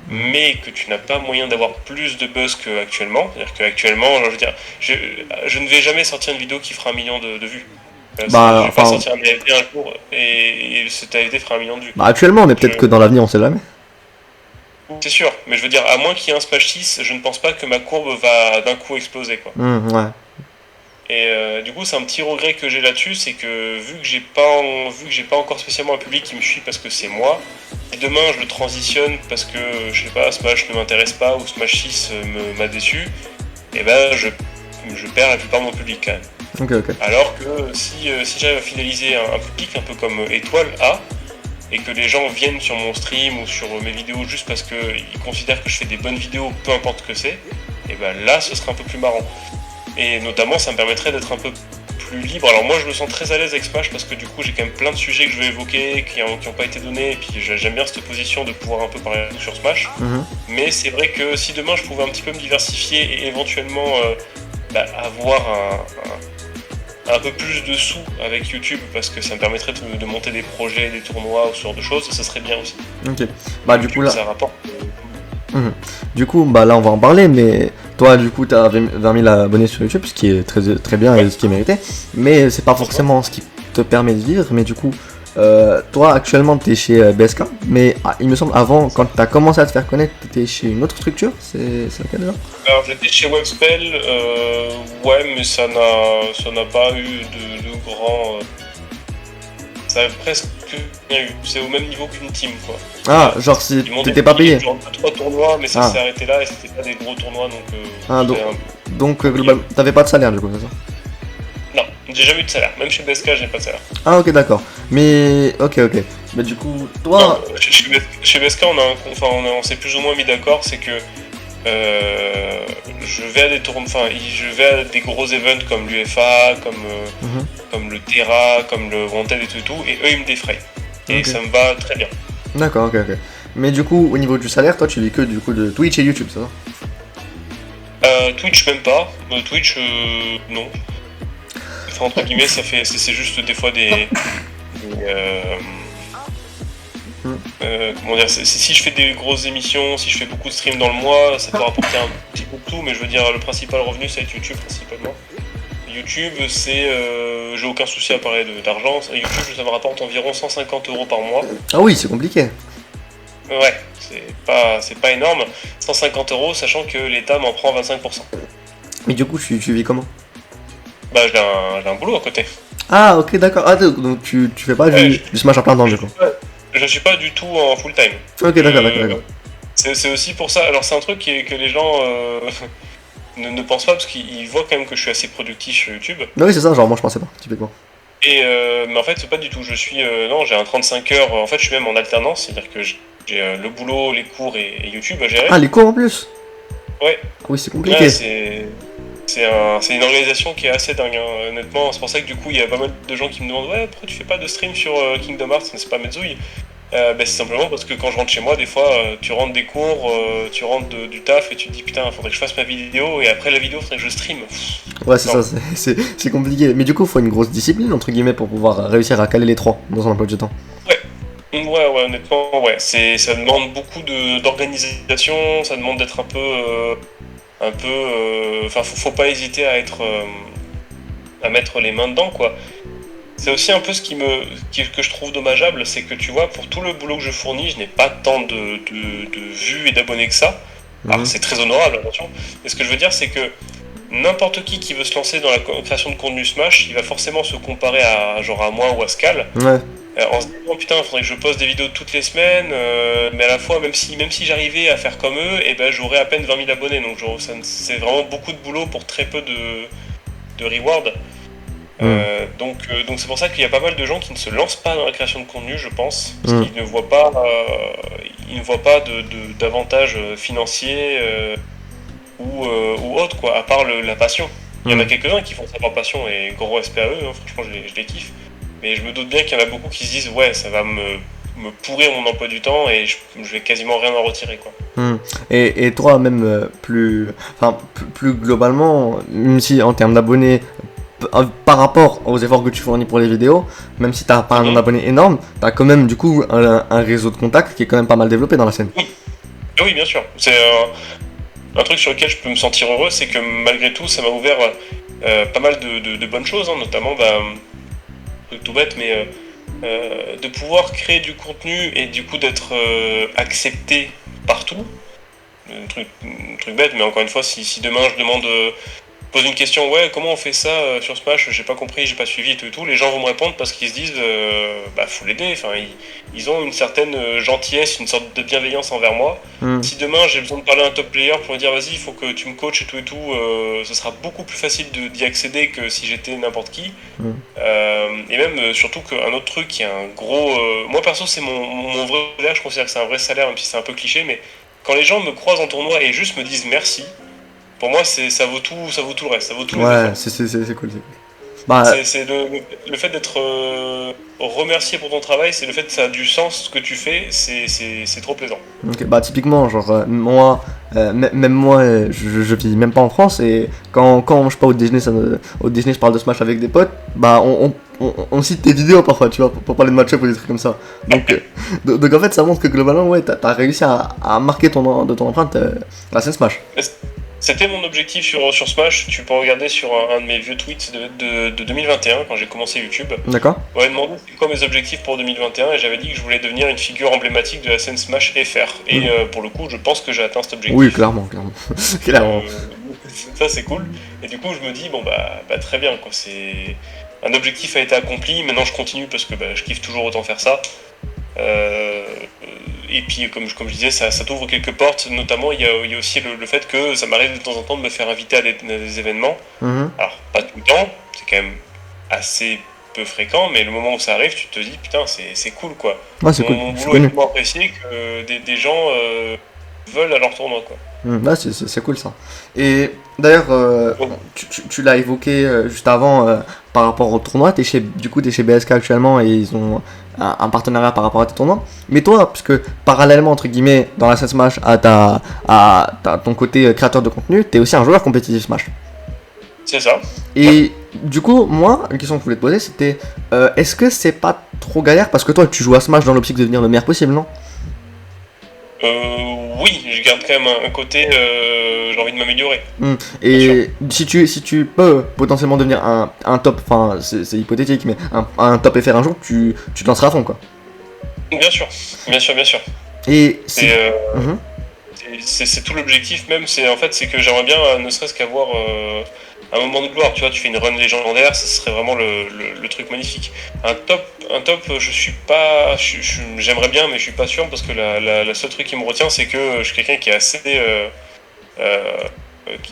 mais que tu n'as pas moyen d'avoir plus de buzz qu'actuellement, c'est-à-dire qu'actuellement, je veux dire, je ne vais jamais sortir une vidéo qui fera 1 million de vues. Je vais pas sortir un AFD un jour et cet AFD fera 1 million de vues. Bah actuellement, on est peut-être que dans l'avenir, on sait jamais. C'est sûr, mais je veux dire, à moins qu'il y ait un Smash 6, je ne pense pas que ma courbe va d'un coup exploser, quoi. Ouais. Et du coup, c'est un petit regret que j'ai là-dessus, c'est que vu que j'ai pas encore spécialement un public qui me suit parce que c'est moi, si demain je le transitionne parce que je sais pas, Smash ne m'intéresse pas ou Smash 6 m'a déçu, et ben je perds la plupart de mon public quand même. Ok. Alors que si j'arrive à fidéliser un public un peu comme Étoile A, et que les gens viennent sur mon stream ou sur mes vidéos juste parce qu'ils considèrent que je fais des bonnes vidéos, peu importe ce que c'est, et ben là ce serait un peu plus marrant. Et notamment ça me permettrait d'être un peu plus libre. Alors moi je me sens très à l'aise avec Smash parce que du coup j'ai quand même plein de sujets que je vais évoquer qui ont pas été donnés, et puis j'aime bien cette position de pouvoir un peu parler sur Smash. Mais c'est vrai que si demain je pouvais un petit peu me diversifier et éventuellement avoir un peu plus de sous avec YouTube, parce que ça me permettrait de monter des projets, des tournois ou ce genre de choses, ça serait bien aussi. Ok. Bah du coup là. Ça rapporte. Du coup, bah là on va en parler, mais toi du coup t'as 20 000 abonnés sur YouTube, ce qui est très bien et ce qui est mérité, mais c'est pas forcément ce qui te permet de vivre. Mais du coup, toi actuellement t'es chez BSK, mais il me semble avant, quand t'as commencé à te faire connaître, t'étais chez une autre structure, c'est laquelle déjà? Alors j'étais chez Webspell, ouais, mais ça n'a pas eu de grand. Ça a presque rien eu. C'est au même niveau qu'une team, quoi. Ah, genre si Ils m'ont t'étais pas payé. genre 2-3 tournois, mais ça Ah. s'est arrêté là et c'était pas des gros tournois donc. Ah, c'était donc globalement, t'avais pas de salaire du coup, c'est ça? Non, j'ai jamais eu de salaire. Même chez BSK, j'ai pas de salaire. Ah, ok, d'accord. Mais, ok. Mais du coup, Non, toi. chez BSK, on s'est plus ou moins mis d'accord, c'est que je vais à des tournois, je vais à des gros events comme l'UFA, Mhm. comme le Terra, comme le Wanted et tout, et eux ils me défrayent. Et Ok. ça me va très bien. D'accord, ok. Mais du coup, au niveau du salaire, toi tu vis que du coup de Twitch et YouTube, c'est ça? Twitch même pas. Twitch non. Enfin entre guillemets c'est juste des fois comment dire, si je fais des grosses émissions, si je fais beaucoup de streams dans le mois, ça peut rapporter un petit peu de tout, mais je veux dire le principal revenu ça va être YouTube principalement. YouTube c'est j'ai aucun souci à parler d'argent. YouTube ça me rapporte environ 150 € par mois. Ah oui, c'est compliqué. Ouais, c'est pas énorme. 150 €, sachant que l'État m'en prend 25%. Mais du coup, tu vis comment? Bah j'ai un boulot à côté. Ah, ok, d'accord. Ah, donc tu fais pas Ouais, du Smash à plein temps du coup. Je suis pas du tout en full time. Ok, d'accord. C'est aussi pour ça. Alors c'est un truc que les gens ne pensent pas parce qu'ils voient quand même que je suis assez productif sur YouTube. Ah oui, c'est ça, genre moi je pensais pas, typiquement. Et mais en fait c'est pas du tout. Je suis non, j'ai un 35 heures. En fait je suis même en alternance, c'est-à-dire que j'ai le boulot, les cours et YouTube à gérer. Ah, les cours en plus? Ouais. Ah oui, c'est compliqué. Ouais, c'est une organisation qui est assez dingue, hein, honnêtement. C'est pour ça que du coup, il y a pas mal de gens qui me demandent ouais, pourquoi tu fais pas de stream sur Kingdom Hearts, n'est-ce pas Mezouille? C'est simplement parce que quand je rentre chez moi, des fois, tu rentres des cours, tu rentres du taf et tu te dis putain, faudrait que je fasse ma vidéo et après la vidéo, faudrait que je stream. Ouais, c'est Non. ça, c'est compliqué. Mais du coup, faut une grosse discipline, entre guillemets, pour pouvoir réussir à caler les trois dans un emploi du temps. Ouais, honnêtement, ouais. Ça demande beaucoup d'organisation, ça demande d'être enfin, faut pas hésiter à mettre les mains dedans, quoi. C'est aussi un peu ce que je trouve dommageable, c'est que tu vois, pour tout le boulot que je fournis, je n'ai pas tant de vues et d'abonnés que ça. Alors Mhm. c'est très honorable, attention. Mais ce que je veux dire, c'est que n'importe qui veut se lancer dans la création de contenu Smash, il va forcément se comparer à moi ou à Scal, Ouais. en se disant putain, il faudrait que je poste des vidéos toutes les semaines, mais à la fois, même si j'arrivais à faire comme eux, et ben j'aurais à peine 20 000 abonnés. Donc c'est vraiment beaucoup de boulot pour très peu de reward. Donc c'est pour ça qu'il y a pas mal de gens qui ne se lancent pas dans la création de contenu, je pense, parce qu'ils ne voient pas, d'avantages financiers ou autres, quoi, à part la passion. Il y en a quelques-uns qui font ça par passion et gros respect à eux, hein, franchement je les kiffe. Mais je me doute bien qu'il y en a beaucoup qui se disent ouais, ça va me pourrir mon emploi du temps et je vais quasiment rien en retirer, quoi. Et toi, même plus globalement, même si en termes d'abonnés, par rapport aux efforts que tu fournis pour les vidéos, même si t'as pas un nombre d'abonnés énorme, t'as quand même du coup un réseau de contacts qui est quand même pas mal développé dans la scène. Oui, bien sûr. C'est un truc sur lequel je peux me sentir heureux, c'est que malgré tout, ça m'a ouvert pas mal de bonnes choses, hein, notamment, truc tout bête, mais de pouvoir créer du contenu et du coup d'être accepté partout. Un truc bête, mais encore une fois, si demain je demande, pose une question, ouais, comment on fait ça sur Smash, j'ai pas compris, j'ai pas suivi et tout, les gens vont me répondre parce qu'ils se disent, faut l'aider, enfin, ils ont une certaine gentillesse, une sorte de bienveillance envers moi. Si demain j'ai besoin de parler à un top player pour me dire, vas-y, il faut que tu me coaches et tout, ce sera beaucoup plus facile d'y accéder que si j'étais n'importe qui. Et même, surtout qu'un autre truc qui est un gros... moi perso, c'est mon vrai salaire, je considère que c'est un vrai salaire, même si c'est un peu cliché, mais quand les gens me croisent en tournoi et juste me disent merci, pour moi, ça vaut tout le reste, ça vaut tout les efforts. Ouais, c'est cool. Bah, C'est le fait d'être remercié pour ton travail, c'est le fait que ça a du sens ce que tu fais, c'est trop plaisant. ok, bah typiquement, genre moi, même moi, je vis même pas en France et quand je pars au déjeuner, je parle de Smash avec des potes, bah on cite tes vidéos parfois, tu vois, pour parler de match-up ou des trucs comme ça. Donc en fait, ça montre que globalement, ouais, t'as réussi à marquer de ton empreinte la scène Smash. C'était mon objectif sur Smash. Tu peux regarder sur un de mes vieux tweets de 2021 quand j'ai commencé YouTube. D'accord? On m'avait demandé c'est quoi mes objectifs pour 2021 et j'avais dit que je voulais devenir une figure emblématique de la scène Smash FR. Et pour le coup, je pense que j'ai atteint cet objectif. Oui, clairement, clairement. Clairement. Ça c'est cool. Et du coup, je me dis bon bah très bien quoi. C'est un objectif a été accompli. Maintenant, je continue parce que je kiffe toujours autant faire ça. Et puis, comme je disais, ça t'ouvre quelques portes. Notamment, il y a aussi le fait que ça m'arrive de temps en temps de me faire inviter à des événements. Mhm. Alors, pas tout le temps, c'est quand même assez peu fréquent, mais le moment où ça arrive, tu te dis putain, c'est cool quoi. Ouais, c'est cool. Mon Je suis boulot est connu. tellement apprécié que des gens veulent à leur tournoi quoi. Ouais, c'est cool ça. Et d'ailleurs, Donc, tu l'as évoqué juste avant par rapport au tournoi. T'es chez BSK actuellement et ils ont un partenariat par rapport à tes tournois. Mais toi, parce que parallèlement, entre guillemets, dans la scène Smash à ton côté créateur de contenu, t'es aussi un joueur compétitif Smash. c'est ça. Et du coup, moi, une question que je voulais te poser, c'était est-ce que c'est pas trop galère parce que toi, tu joues à Smash dans l'optique de devenir le meilleur possible, non? Oui, je garde quand même un côté, j'ai envie de m'améliorer. Et si tu peux potentiellement devenir un top, enfin c'est hypothétique, mais un top FR un jour, tu te lanceras à fond quoi. Bien sûr, bien sûr, bien sûr. Et si. C'est Mhm. c'est tout l'objectif même, c'est que j'aimerais bien ne serait-ce qu'avoir un moment de gloire, tu vois, tu fais une run légendaire, ça serait vraiment le truc magnifique. Un top, je suis pas, j'aimerais bien, mais je suis pas sûr parce que la seule truc qui me retient, c'est que je suis quelqu'un qui est assez, euh,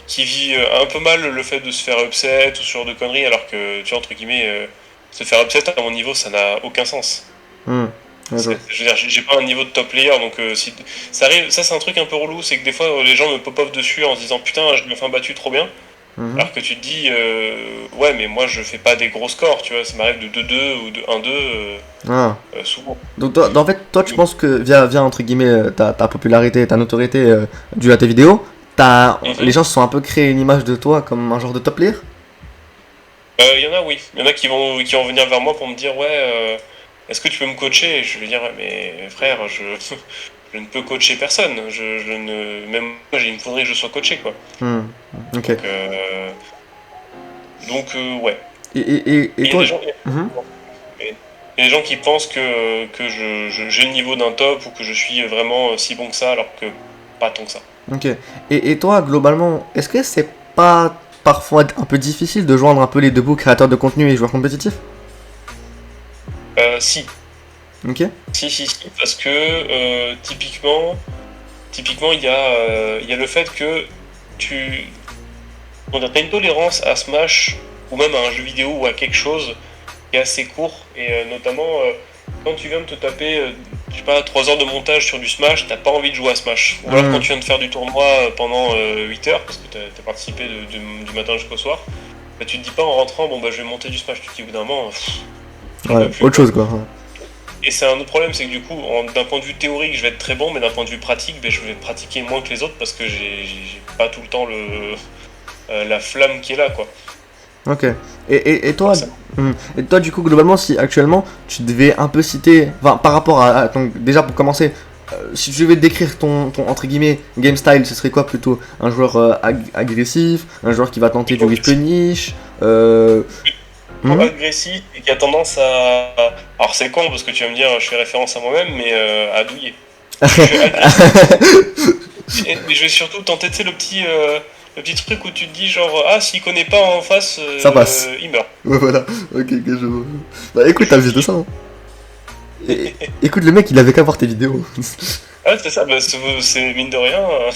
qui vit un peu mal le fait de se faire upset ou ce genre de conneries, alors que tu vois entre guillemets, se faire upset à mon niveau, ça n'a aucun sens. Mhm. Ouais, je vois. Je veux dire, j'ai pas un niveau de top player, donc si ça arrive, ça c'est un truc un peu relou, c'est que des fois les gens me pop-off dessus en se disant putain, je me fais un battu trop bien. Mhm. Alors que tu te dis, ouais, mais moi je fais pas des gros scores, tu vois, ça m'arrive de 2-2 ou de 1-2 Ah. souvent. Donc toi, en fait, toi tu penses que via entre guillemets ta popularité, ta notoriété due à tes vidéos, les Mhm. gens se sont un peu créé une image de toi comme un genre de top player? Il y en a, oui. Il y en a qui vont venir vers moi pour me dire, ouais, est-ce que tu peux me coacher? Et je vais dire, ouais, mais frère, je ne peux coacher personne. Je ne, même moi, il me faudrait que je sois coaché, quoi. Hmm. Ok. Donc, ouais. Et Et il y a toi. des gens, Mhm. il y a des gens qui pensent que j'ai le niveau d'un top ou que je suis vraiment si bon que ça, alors que pas tant que ça. Ok. Et toi, globalement, est-ce que c'est pas parfois un peu difficile de joindre un peu les deux bouts, créateur de contenu et joueur compétitif? Si, Ok. si, parce que typiquement, il y a le fait que tu as une tolérance à Smash ou même à un jeu vidéo ou à quelque chose qui est assez court. Et notamment, quand tu viens de te taper, je sais pas, 3 heures de montage sur du Smash, t'as pas envie de jouer à Smash. Ou alors quand Hmm. tu viens de faire du tournoi pendant 8 heures, parce que t'as participé du matin jusqu'au soir, bah, tu te dis pas en rentrant, bon bah je vais monter du Smash, tu te dis au bout d'un moment, j'en Ouais, peux plus autre quoi. chose quoi. Ouais. Et c'est un autre problème, c'est que du coup, d'un point de vue théorique, je vais être très bon, mais d'un point de vue pratique, ben, je vais pratiquer moins que les autres parce que j'ai pas tout le temps la flamme qui est là, quoi. Ok. Et toi, Forcément. et toi, du coup, globalement, si actuellement tu devais un peu citer, enfin, par rapport déjà pour commencer, si tu devais décrire ton entre guillemets game style, ce serait quoi plutôt? Un joueur agressif, un joueur qui va tenter du whiff punish, Trop mhm. agressif et qui a tendance à. Alors c'est con parce que tu vas me dire, je fais référence à moi-même, mais à douiller. Je suis agressif. Et je vais surtout tenter, tu sais, le petit truc où tu te dis, genre, ah, s'il connaît pas en face, Ça passe. il meurt. Ouais, voilà. Ok, ok, je vois. Bah écoute, t'as juste ça. Hein. Écoute, le mec, il avait qu'à voir tes vidéos. Ah, c'est ça, bah, c'est mine de rien, Ah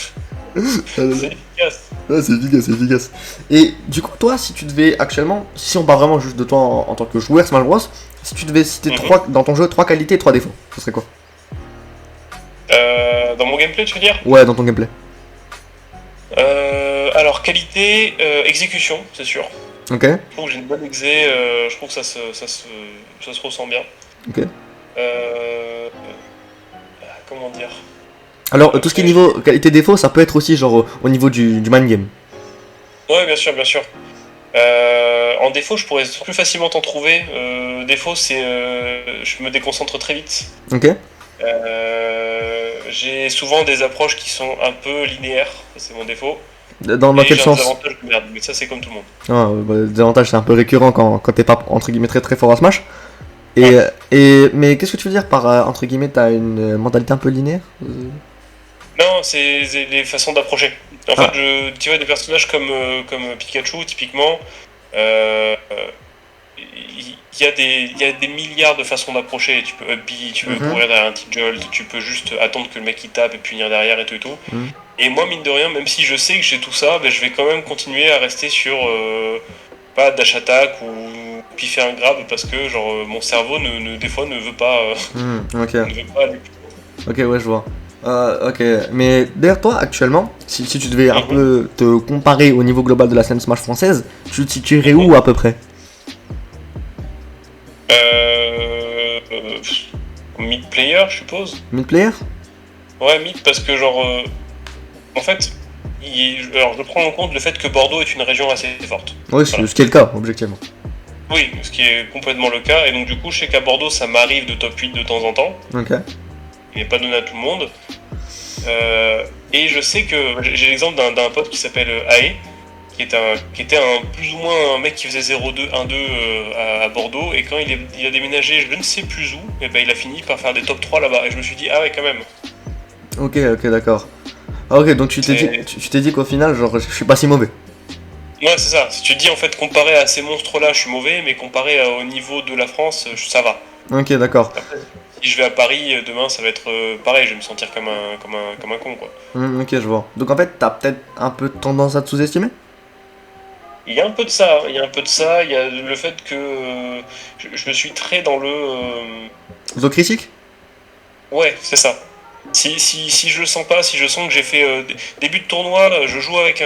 là là. c'est efficace. Ouais, c'est efficace, c'est efficace. Et du coup, toi, si tu devais actuellement, si on parle vraiment juste de toi en tant que joueur Smash Bros, si tu devais citer Mhm. dans ton jeu trois qualités et trois défauts, ce serait quoi? Dans mon gameplay, tu veux dire? Ouais, dans ton gameplay. Alors, qualité, exécution, c'est sûr. Ok, Je trouve que j'ai une bonne exé, je trouve que ça se ressent bien. ok. Comment dire? Alors, tout ce qui est Après, niveau qualité-défaut, ça peut être aussi genre au niveau du mind game. ouais, bien sûr, bien sûr. En défaut, je pourrais plus facilement t'en trouver. Défaut, c'est je me déconcentre très vite. Ok, J'ai souvent des approches qui sont un peu linéaires, c'est mon défaut. Dans Et quel j'ai un sens? désavantage de merde, mais ça c'est comme tout le monde. Ah, bah, le désavantage, c'est un peu récurrent quand t'es pas, entre guillemets, très très fort à Smash. Ouais. Mais qu'est-ce que tu veux dire par, entre guillemets, t'as une mentalité un peu linéaire? Non, c'est les façons d'approcher. En fait, Ah, tu vois, des personnages comme Pikachu, typiquement, euh, il y a des milliards de façons d'approcher. Tu peux up B, tu peux mhm, courir derrière un petit jolt, tu peux juste attendre que le mec il tape et punir derrière et tout et tout. mhm. Et moi, mine de rien, même si je sais que j'ai tout ça, ben, je vais quand même continuer à rester sur pas dash attack ou piffer un grab parce que genre mon cerveau des fois ne veut pas Ok, ne veut pas aller plus ok, ouais, je vois. Ok, mais d'ailleurs, toi, actuellement, si tu devais un loin. peu te comparer au niveau global de la scène Smash française, tu te situerais Mhm. où à peu près? Euh, euh, Mid player, je suppose. Mid-player? Ouais, mid parce que genre en fait, alors je prends en compte le fait que Bordeaux est une région assez forte. Oui, Voilà. ce qui est le cas, objectivement. Oui, ce qui est complètement le cas. Et donc du coup, je sais qu'à Bordeaux, ça m'arrive de top 8 de temps en temps. Ok. Il n'est pas donné à tout le monde. Et je sais que j'ai l'exemple d'un pote qui s'appelle Ae, qui était un plus ou moins un mec qui faisait 0-2, 1-2 à Bordeaux. Et quand il a déménagé, je ne sais plus où, et ben il a fini par faire des top 3 là-bas. Et je me suis dit, ah ouais, quand même. Ok, ok, d'accord. Ah, ok, donc C'est tu t'es dit qu'au final, genre, je suis pas si mauvais. Ouais, c'est ça. Si tu te dis en fait comparé à ces monstres-là, je suis mauvais, mais comparé au niveau de la France, ça va. Ok, d'accord. Après, si je vais à Paris demain, ça va être pareil. Je vais me sentir comme un con, quoi. Ok, je vois. Donc en fait, t'as peut-être un peu tendance à te sous-estimer? Il y a un peu de ça. Il y a un peu de ça. Il y a le fait que je me suis très dans le. Autocritique? Ouais, c'est ça. Si je le sens pas, si je sens que j'ai fait début de tournoi, je joue avec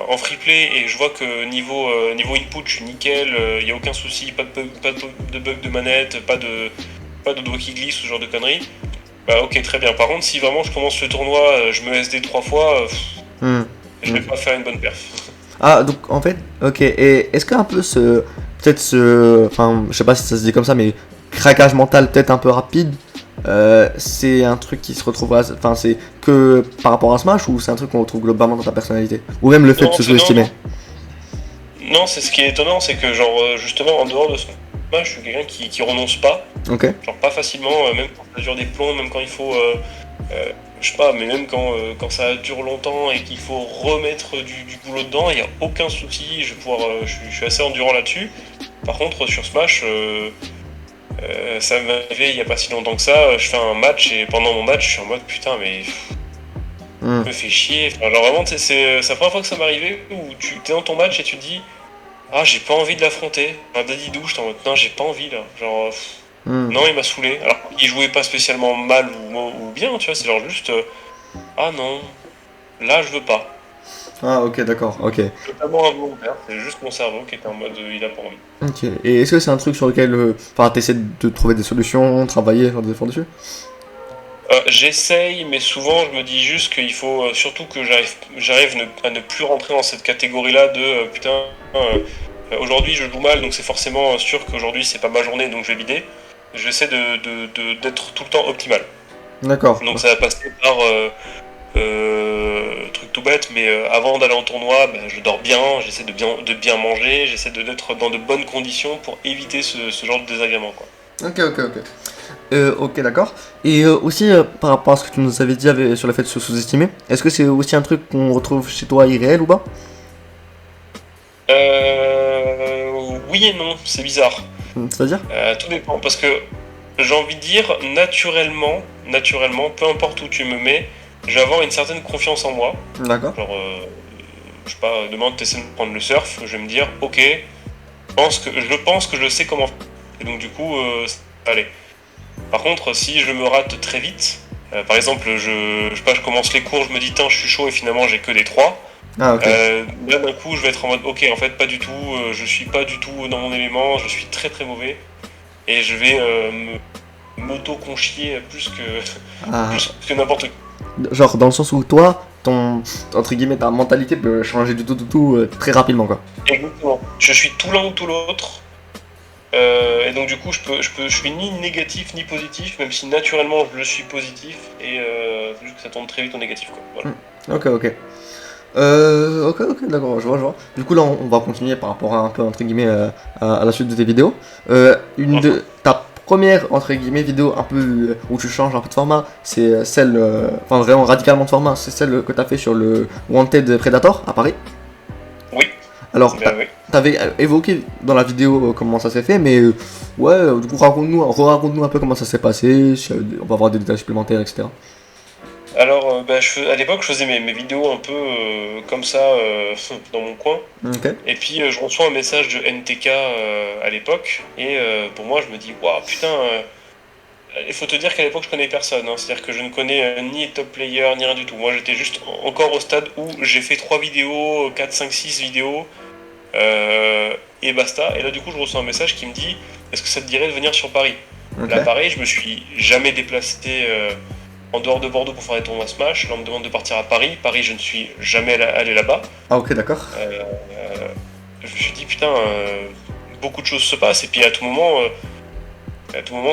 en free play et je vois que niveau input, je suis nickel, il n'y a aucun souci, pas de bug de manette, pas de doigt qui glisse, ce genre de conneries. Bah ok, très bien. Par contre, si vraiment je commence le tournoi, je me SD 3 fois, Hmm, je vais ok. pas faire une bonne perf. Ah, donc en fait, ok. Et est-ce qu'un peu ce. Peut-être ce. Enfin, je sais pas si ça se dit comme ça, mais craquage mental peut-être un peu rapide, c'est un truc qui se retrouvera. Enfin, c'est que par rapport à Smash ou c'est un truc qu'on retrouve globalement dans ta personnalité? Ou même le fait de Non, se c'est non, sous-estimer? non. Non, c'est ce qui est étonnant, c'est que genre justement en dehors de ce match, je suis quelqu'un qui renonce pas, Ok. genre pas facilement, même quand ça dure des plombs, même quand il faut je sais pas, mais même quand ça dure longtemps et qu'il faut remettre du boulot dedans, il n'y a aucun souci, je vais pouvoir, je suis assez endurant là-dessus. Par contre, sur Smash, ça m'est arrivé il n'y a pas si longtemps que ça, je fais un match et pendant mon match, je suis en mode putain, mais Hmm. me fait chier. Enfin, genre vraiment, c'est la première fois que ça m'est arrivé où tu es dans ton match et tu te dis, ah, j'ai pas envie de l'affronter. Un Daddy Douche, t'es en mode, non, j'ai pas envie là. Genre, Hmm. non, il m'a saoulé. Alors, il jouait pas spécialement mal ou bien, tu vois, c'est genre juste, ah non, là, je veux pas. Ah, ok, d'accord. Ok. Totalement involontaire, c'est juste mon cerveau qui était en mode il a pas envie. Ok. Et est-ce que c'est un truc sur lequel. Enfin, t'essaies de trouver des solutions, travailler, faire des efforts dessus? J'essaye, mais souvent je me dis juste qu'il faut surtout que j'arrive à ne plus rentrer dans cette catégorie-là de putain, aujourd'hui je joue mal donc c'est forcément sûr qu'aujourd'hui c'est pas ma journée donc je vais bider. J'essaie d'être tout le temps optimal. D'accord. Donc ça va passer par truc tout bête, mais avant d'aller en tournoi, bah, je dors bien, j'essaie de bien manger, j'essaie d'être dans de bonnes conditions pour éviter ce genre de désagrément, quoi. Ok, ok, ok. Ok, d'accord. Et aussi, par rapport à ce que tu nous avais dit sur le fait de se sous-estimer, est-ce que c'est aussi un truc qu'on retrouve chez toi irréel ou pas? Oui et non, c'est bizarre. C'est-à-dire? Tout dépend, parce que j'ai envie de dire, naturellement, peu importe où tu me mets, je vais avoir une certaine confiance en moi. D'accord. Genre, je sais pas, demain tu essaies de prendre le surf, je vais me dire, ok, je pense que je sais comment faire. Et donc du coup, ça va aller. Par contre, si je me rate très vite, par exemple, je sais pas, je commence les cours, je me dis, tiens, je suis chaud et finalement j'ai que des 3. Ah, ok. Là d'un coup, je vais être en mode, ok, en fait, pas du tout, je suis pas du tout dans mon élément, je suis très très mauvais et je vais m'auto-conchier Ah, plus que n'importe qui. genre, dans le sens où toi, entre guillemets, ta mentalité peut changer du tout, très rapidement, quoi. Exactement. Je suis tout l'un ou tout l'autre. Et donc du coup, je suis ni négatif ni positif, même si naturellement je le suis positif, et juste que ça tourne très vite au négatif, quoi. Voilà. Ok, ok. Ok, d'accord, je vois. Du coup, là, on va continuer par rapport à un peu, entre guillemets, à la suite de tes vidéos. Une Mhm. de ta première, entre guillemets, vidéo un peu où tu changes un peu de format, c'est celle, enfin, vraiment radicalement de format, c'est celle que tu as fait sur le Wanted Predator à Paris. Oui, Alors, bah oui. t'avais évoqué dans la vidéo comment ça s'est fait, mais ouais, du coup, raconte-nous un peu comment ça s'est passé, si, on va avoir des détails supplémentaires, etc. Alors, bah, à l'époque, je faisais mes vidéos un peu comme ça dans mon coin. Ok. Et puis, je reçois un message de NTK à l'époque. Et pour moi, je me dis, waouh, putain, il faut te dire qu'à l'époque, je connais personne, hein. C'est-à-dire que je ne connais ni top player, ni rien du tout. Moi, j'étais juste encore au stade où j'ai fait 3 vidéos, 4, 5, 6 vidéos, euh, et basta. Et là, du coup, je reçois un message qui me dit, est-ce que ça te dirait de venir sur Paris? Ok. Là, pareil, je me suis jamais déplacé en dehors de Bordeaux pour faire des tournois Smash. Là, on me demande de partir à Paris. Paris, je ne suis jamais allé là-bas. Ah, ok, d'accord. Euh, je me suis dit, putain, beaucoup de choses se passent. Et puis à tout moment,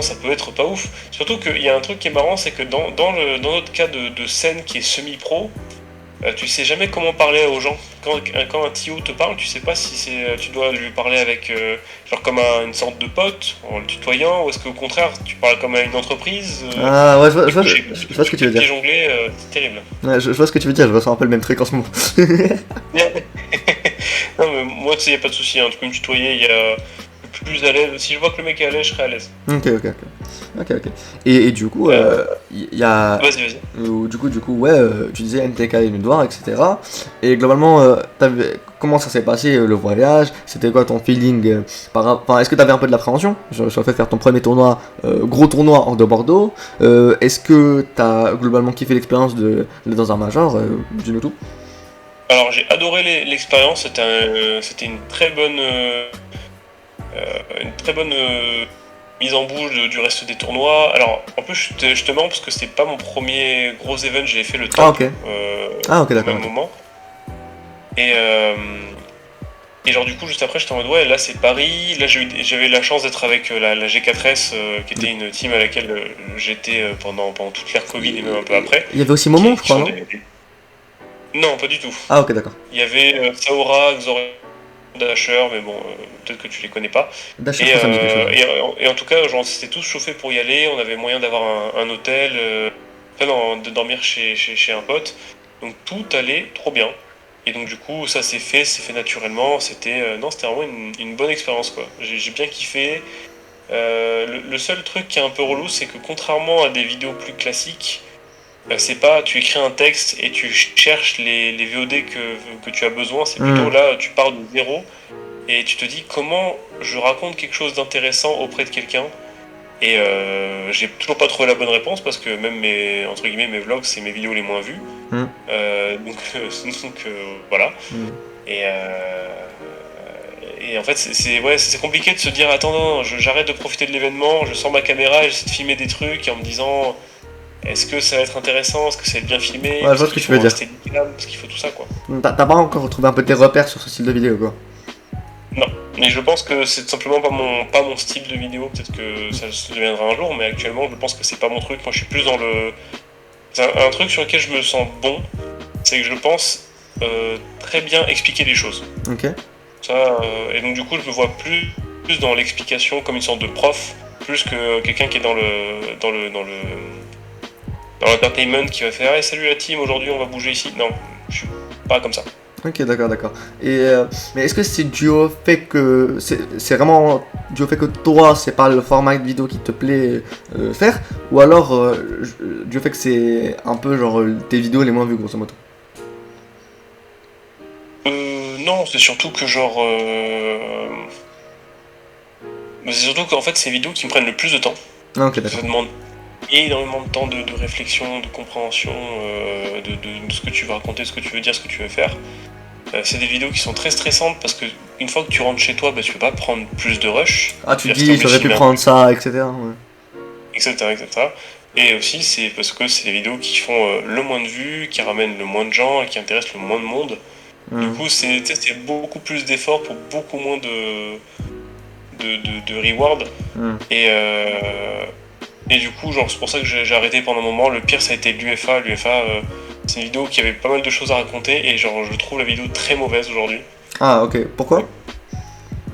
ça peut être pas ouf. Surtout qu'il y a un truc qui est marrant, c'est que dans notre cas de scène qui est semi-pro, tu sais jamais comment parler aux gens. Quand un TO te parle, tu sais pas si tu dois lui parler avec genre comme une sorte de pote en le tutoyant, ou est-ce qu'au contraire tu parles comme à une entreprise. Ah, ouais, Du coup, je vois ce que tu veux dire. j'ai jonglé, c'est terrible. Ouais, je vois ce que tu veux dire, je ressens un peu le même truc en ce moment. Non mais moi tu sais, y a pas de souci, hein, tu peux me tutoyer, il y a plus à l'aise. Si je vois que le mec est à l'aise, je serai à l'aise. Ok. Et du coup, Euh, il y a. vas-y. Du coup, ouais, tu disais NTK et Nudwar, etc. Et globalement, comment ça s'est passé le voyage? C'était quoi ton feeling enfin, est-ce que t'avais un peu de l'appréhension sur le fait de faire ton premier tournoi, gros tournoi hors de Bordeaux? Est-ce que t'as globalement kiffé l'expérience d'être dans un major? Dis-nous tout. Alors j'ai adoré l'expérience, c'était une très bonne mise en bouche du reste des tournois. Alors en plus je te mens parce que c'était pas mon premier gros event, j'ai fait le Ah, top ok. Ah, ok, au d'accord, même ok. moment. Et, euh, et genre du coup juste après j'étais en mode ouais là c'est Paris, là j'avais eu la chance d'être avec la G4S qui était une team à laquelle j'étais pendant toute l'ère Covid et même un peu après, Il y avait aussi Momon, je qui crois, sont non? Non, pas du tout. Ah, ok, d'accord. Il y avait Saora, Xor Dasher, mais bon, peut-être que tu les connais pas. Dasher, je Et, crois que ça me dit quelque chose. et en tout cas, genre, on s'était tous chauffés pour y aller. On avait moyen d'avoir un hôtel, enfin non, de dormir chez un pote. Donc tout allait trop bien. Et donc du coup, ça c'est fait naturellement. Non, c'était vraiment une bonne expérience quoi. J'ai bien kiffé. Le seul truc qui est un peu relou, c'est que contrairement à des vidéos plus classiques, c'est pas tu écris un texte et tu cherches les VOD que tu as besoin, c'est plutôt Hmm. là tu pars de zéro et tu te dis comment je raconte quelque chose d'intéressant auprès de quelqu'un. Et j'ai toujours pas trouvé la bonne réponse parce que même entre guillemets, mes vlogs, c'est mes vidéos les moins vues. Hmm. Voilà. Hmm. Et, et en fait, ouais, c'est compliqué de se dire attends, non, j'arrête de profiter de l'événement, je sors ma caméra et j'essaie de filmer des trucs en me disant est-ce que ça va être intéressant, est-ce que ça va être bien filmé, Ouais, je parce vois ce qu'il que tu veux faut dire. rester nickel, parce qu'il faut tout ça quoi. T'as pas encore retrouvé un peu tes repères sur ce style de vidéo, quoi. Non, mais je pense que c'est tout simplement pas mon style de vidéo, peut-être que ça se deviendra un jour, mais actuellement je pense que c'est pas mon truc, moi je suis plus dans le... C'est un truc sur lequel je me sens bon, c'est que je pense très bien expliquer les choses. Ok. Ça, et donc du coup je me vois plus dans l'explication comme une sorte de prof, plus que quelqu'un qui est dans l'entertainment qui va faire hey, salut la team, aujourd'hui on va bouger ici. Non, je suis pas comme ça. Ok, d'accord. Et mais est-ce que c'est dû au fait que c'est vraiment dû au fait que toi, c'est pas le format de vidéo qui te plaît faire, ou alors dû au fait que c'est un peu genre tes vidéos les moins vues, grosso modo. Non, c'est surtout que genre. C'est surtout qu'en fait, c'est les vidéos qui me prennent le plus de temps. Ah, ok, Parce que d'accord. ça demande énormément de temps de réflexion, de compréhension de ce que tu veux raconter, ce que tu veux dire, ce que tu veux faire. C'est des vidéos qui sont très stressantes parce que une fois que tu rentres chez toi, bah, tu peux pas prendre plus de rush. Ah, tu te C'est-à-dire que t'es dis, obligé de j'aurais pu filmer prendre ça, etc. Ouais. etc., etc. Et aussi, c'est parce que c'est des vidéos qui font le moins de vues, qui ramènent le moins de gens et qui intéressent le moins de monde. Du Hmm. coup, c'est beaucoup plus d'efforts pour beaucoup moins de reward. Hmm. Et, euh, et du coup, genre, c'est pour ça que j'ai arrêté pendant un moment. Le pire, ça a été l'UFA. L'UFA, C'est une vidéo qui avait pas mal de choses à raconter et genre je trouve la vidéo très mauvaise aujourd'hui. Ah, ok. Pourquoi?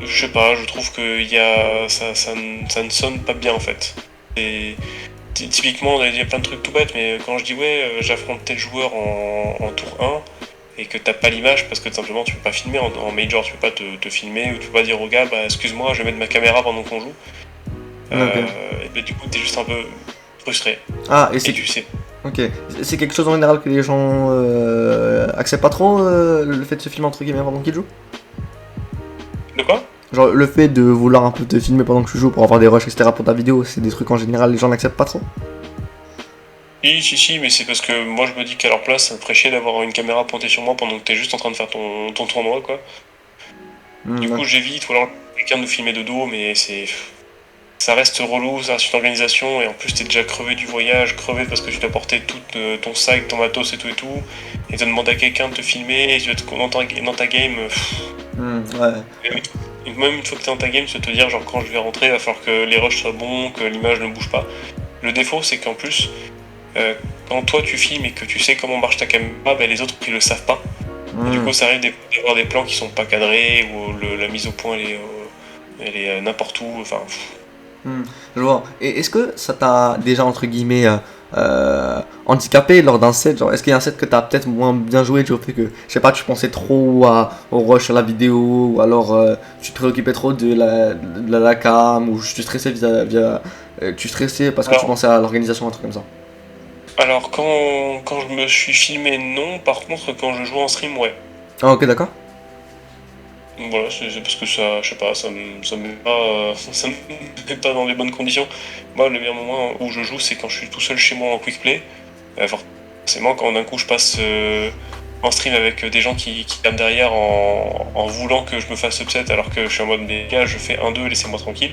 Je sais pas, je trouve que ça ne sonne pas bien en fait. Et typiquement, il y a plein de trucs tout bêtes, mais quand je dis ouais, j'affronte tel joueur en tour 1 et que t'as pas l'image parce que tout simplement tu peux pas filmer en major, tu peux pas te filmer ou tu peux pas dire au gars bah excuse-moi, je vais mettre ma caméra pendant qu'on joue. Ok. Et bah, du coup, t'es juste un peu frustré. Ah, et Et c'est tu sais. ok. C'est quelque chose en général que les gens acceptent pas trop, le fait de se filmer entre guillemets pendant qu'ils jouent? De quoi? Genre le fait de vouloir un peu te filmer pendant que tu joues pour avoir des rushs, etc. pour ta vidéo, c'est des trucs en général les gens n'acceptent pas trop? Si, mais c'est parce que moi je me dis qu'à leur place, ça me ferait chier d'avoir une caméra pointée sur moi pendant que t'es juste en train de faire ton tournoi, quoi. Du coup, Ok. j'évite, ou alors quelqu'un nous filmer de dos, mais c'est. Ça reste relou, ça reste une organisation, et en plus t'es déjà crevé du voyage, crevé parce que tu dois porter tout ton sac, ton matos et tout, et t'as demandé à quelqu'un de te filmer, et tu vas dans ta game, Ouais. et même une fois que t'es dans ta game, tu vas te dire, genre quand je vais rentrer, il va falloir que les rushs soient bons, que l'image ne bouge pas. Le défaut, c'est qu'en plus, quand toi tu filmes et que tu sais comment marche ta caméra, ben, les autres ils le savent pas. Et du coup, ça arrive d'avoir des plans qui sont pas cadrés, ou la mise au point elle est n'importe où, enfin. Je vois. Et est-ce que ça t'a déjà, entre guillemets, handicapé lors d'un set? Genre, est-ce qu'il y a un set que t'as peut-être moins bien joué du fait que, je sais pas, tu pensais trop au rush sur la vidéo, ou alors tu te préoccupais trop de la cam, ou tu stressais tu stressais parce que tu Alors, pensais à l'organisation, un truc comme ça? alors quand je me suis filmé, non. Par contre, quand je joue en stream, ouais. Ah, ok, d'accord. Donc voilà, c'est parce que ça, je sais pas, ça me met pas, ça me met pas dans les bonnes conditions. Moi, le meilleur moment où je joue, c'est quand je suis tout seul chez moi en quick play. Forcément, quand d'un coup je passe en stream avec des gens qui tapent derrière en voulant que je me fasse upset alors que je suis en mode mais gars, je fais 1-2, laissez-moi tranquille.